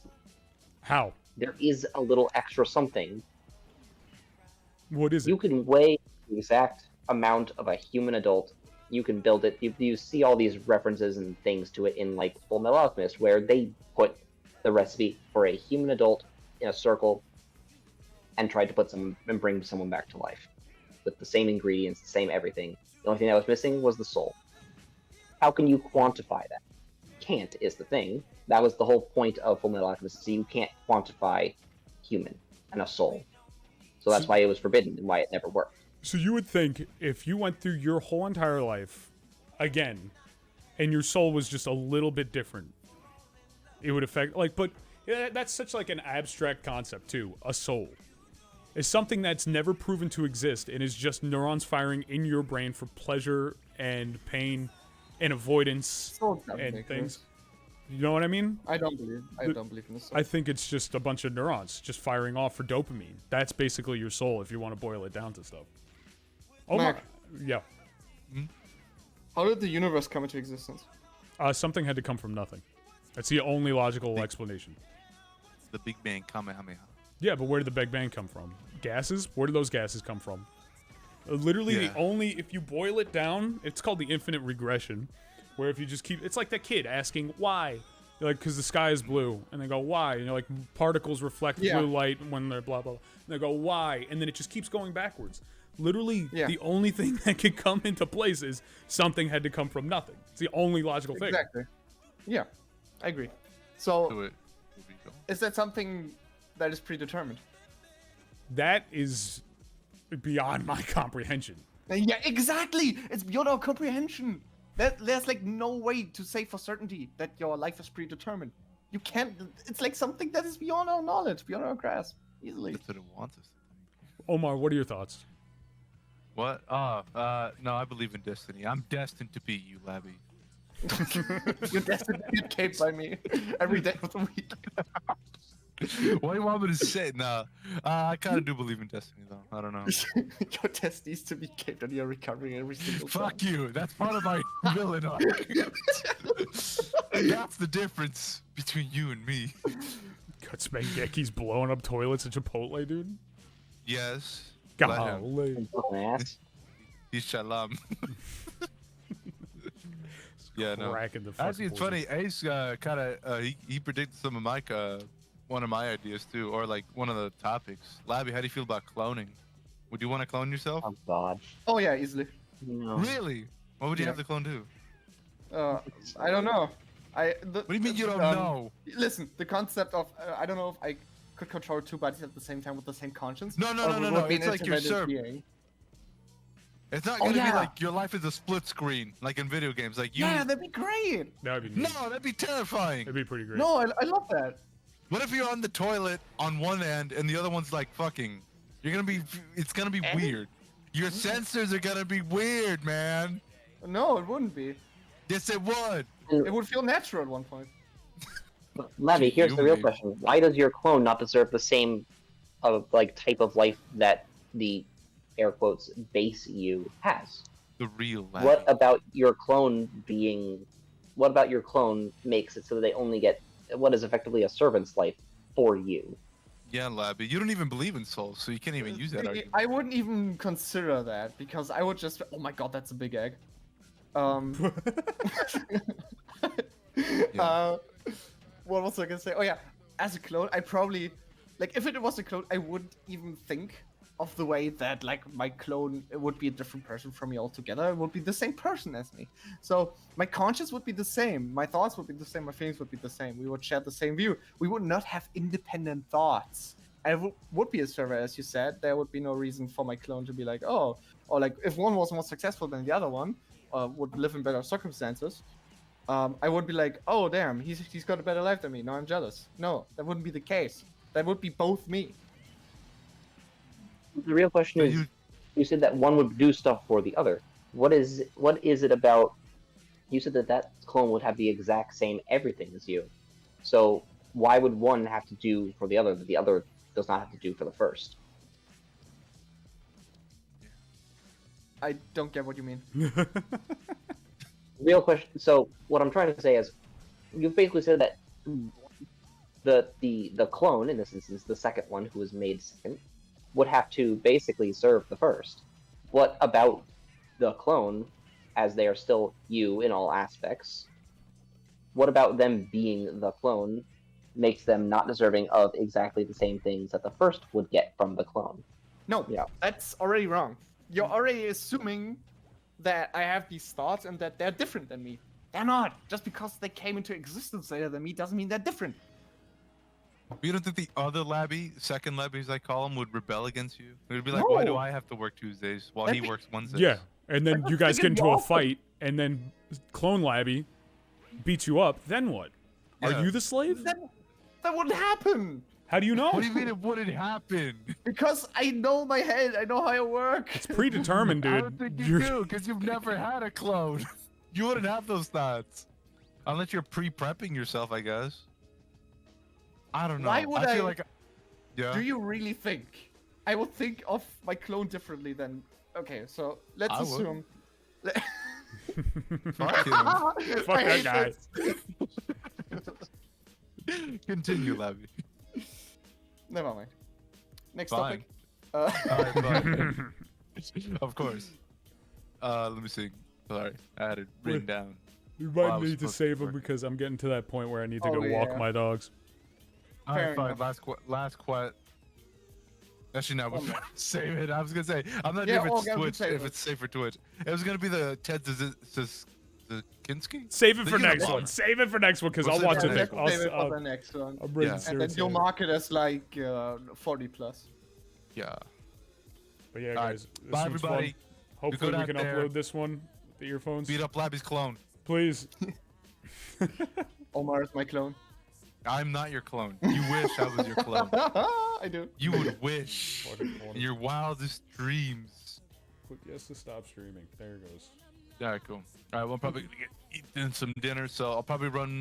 How? There is a little extra something. What is it? You can weigh the exact amount of a human adult. You can build it. You see all these references and things to it in like Full Metal Alchemist, where they put the recipe for a human adult in a circle and tried to bring someone back to life with the same ingredients, the same everything. The only thing that was missing was the soul. How can you quantify that? Can't is the thing. That was the whole point of Full Metal Alchemist. So you can't quantify human and a soul. So that's why it was forbidden and why it never worked. So you would think if you went through your whole entire life again, and your soul was just a little bit different, it would affect but that's such like an abstract concept too. A soul is something that's never proven to exist and is just neurons firing in your brain for pleasure and pain and avoidance and things. You know what I mean? I don't believe in this. I think it's just a bunch of neurons just firing off for dopamine. That's basically your soul if you want to boil it down to stuff. Mac. Yeah. How did the universe come into existence? Something had to come from nothing. That's the only logical explanation. The Big Bang Kamehameha. Yeah, but where did the Big Bang come from? Gases? Where did those gases come from? Literally, the only, if you boil it down, it's called the infinite regression, where if you just keep, it's like that kid asking why. You're like, because the sky is blue. And they go, why? And you're like, particles reflect blue light when they're blah, blah, blah. And they go, why? And then it just keeps going backwards. Literally, the only thing that could come into place is something had to come from nothing. It's the only logical thing. Exactly. Yeah, I agree. So, is that something that is predetermined? That is beyond my comprehension. Yeah, exactly. It's beyond our comprehension. There's like no way to say for certainty that your life is predetermined. You can't. It's like something that is beyond our knowledge, beyond our grasp, easily. That's what it wants us to think. Omar, what are your thoughts? What? No, I believe in destiny. I'm destined to be you, Labby. You're destined to get caped by me every day of the week. What do you want me to say? Nah, I kind of do believe in destiny, though. I don't know. Your test needs to be kept and you're recovering every single time. Fuck you. That's part of my villain arc. That's the difference between you and me. Got Spangeki's blowing up toilets at Chipotle, dude. Yes. Let him. Golly. Ass. He's Shalom. Yeah, no. Cracking the Actually, it's fucking funny. Ace kind of he predicted some of my one of my ideas too, or like one of the topics. Labby, how do you feel about cloning? Would you want to clone yourself? Oh God. Oh yeah, easily. No. Really? What would you Yeah. have the clone do? I don't know. What do you mean you don't know? Listen, the concept of I don't know if I could control two bodies at the same time with the same conscience. No. or would be It's an like your independent serv. being. It's not Oh, gonna be yeah. like your life is a split screen, like in video games. Like you. Yeah, that'd be great. That'd be No, neat. that'd be terrifying. That'd be pretty great. No, I love that. What if you're on the toilet on one end and the other one's like fucking? You're gonna be. It's gonna be weird. Your sensors are gonna be weird, man. No, it wouldn't be. Yes, it would. It would feel natural at one point. But, Labby, here's You the real made- question: why does your clone not deserve the same, like type of life that the air quotes base you has? The real Labby. What about your clone being? What about your clone makes it so that they only get what is effectively a servant's life for you? Yeah, Labby. You don't even believe in souls, so you can't even use that argument. I wouldn't even consider that because I would just. Oh my god, that's a big egg. What was I gonna say? Oh yeah, as a clone, I probably like if it was a clone, I wouldn't even think of the way that like my clone would be a different person from me altogether. It would be the same person as me. So my conscience would be the same, my thoughts would be the same, my feelings would be the same. We would share the same view. We would not have independent thoughts. And it would be a server, as you said. There would be no reason for my clone to be like, oh, or like if one was more successful than the other one, would live in better circumstances. I would be like, oh damn, he's got a better life than me. Now I'm jealous. No, that wouldn't be the case. That would be both me. The real question is, you said that one would do stuff for the other. What is it about? You said that clone would have the exact same everything as you. So why would one have to do for the other that the other does not have to do for the first? I don't get what you mean. Real question. So what I'm trying to say is, you've basically said that the clone, in this instance, the second one who was made second, would have to basically serve the first. What about the clone, as they are still you in all aspects? What about them being the clone makes them not deserving of exactly the same things that the first would get from the clone? No, Yeah. that's already wrong. You're already assuming that I have these thoughts and that they're different than me. They're not. Just because they came into existence later than me doesn't mean they're different. You don't think the other Labby, second Labby as I call him, would rebel against you? It would be like, why do No. I have to work Tuesdays while That'd he be- works Wednesdays? Yeah, and then you guys get freaking into a awful. fight, and then Clone Labby beats you up. Then what? Are Yeah. you the slave? That wouldn't happen. How do you know? What do you mean it wouldn't happen? Because I know my head. I know how I work. It's predetermined, I dude. don't think you You're- do, because you've never had a clone. You wouldn't have those thoughts. Unless you're pre-prepping yourself, I guess. I don't know. Why would I feel I- like... Yeah. Do you really think I would think of my clone differently than? Okay, so let's I would. assume. Fuck him. Fuck I that hate guy. this. Continue, Labby. Never mind. Next Fine. topic. Alright, fine. Of course. Let me see. Sorry, I had it written down. We Well, I might was need to supposed to save him work. because I'm getting to that point where I need to Oh, go walk yeah. my dogs. Alright, Fair fine. enough. Last quest. Actually, no. Oh, no. Save it. I was gonna say. I'm not Yeah, sure if oh, it's yeah, we Twitch. save If it. it's safe for Twitch. It was gonna be the Ted Kinski. Save it The for next Unabomber. one. Save it for next one because We'll I'll save watch it it. for Next. next I'll, Save it for I'll, the next one. I'll bring Yeah. it And then serious. you'll mark it as like 40 plus. Yeah. But yeah, Alright, guys, this bye, one's everybody. fun. Hopefully good we out can there. upload this one with the earphones. Beat up Labby's clone. Please. Omar is my clone. I'm not your clone. You wish I was your clone. I do. You would wish Water, water. in your wildest dreams. Click yes to stop streaming. There it goes. All right, cool. All right, well, I'm probably gonna get eating some dinner, so I'll probably run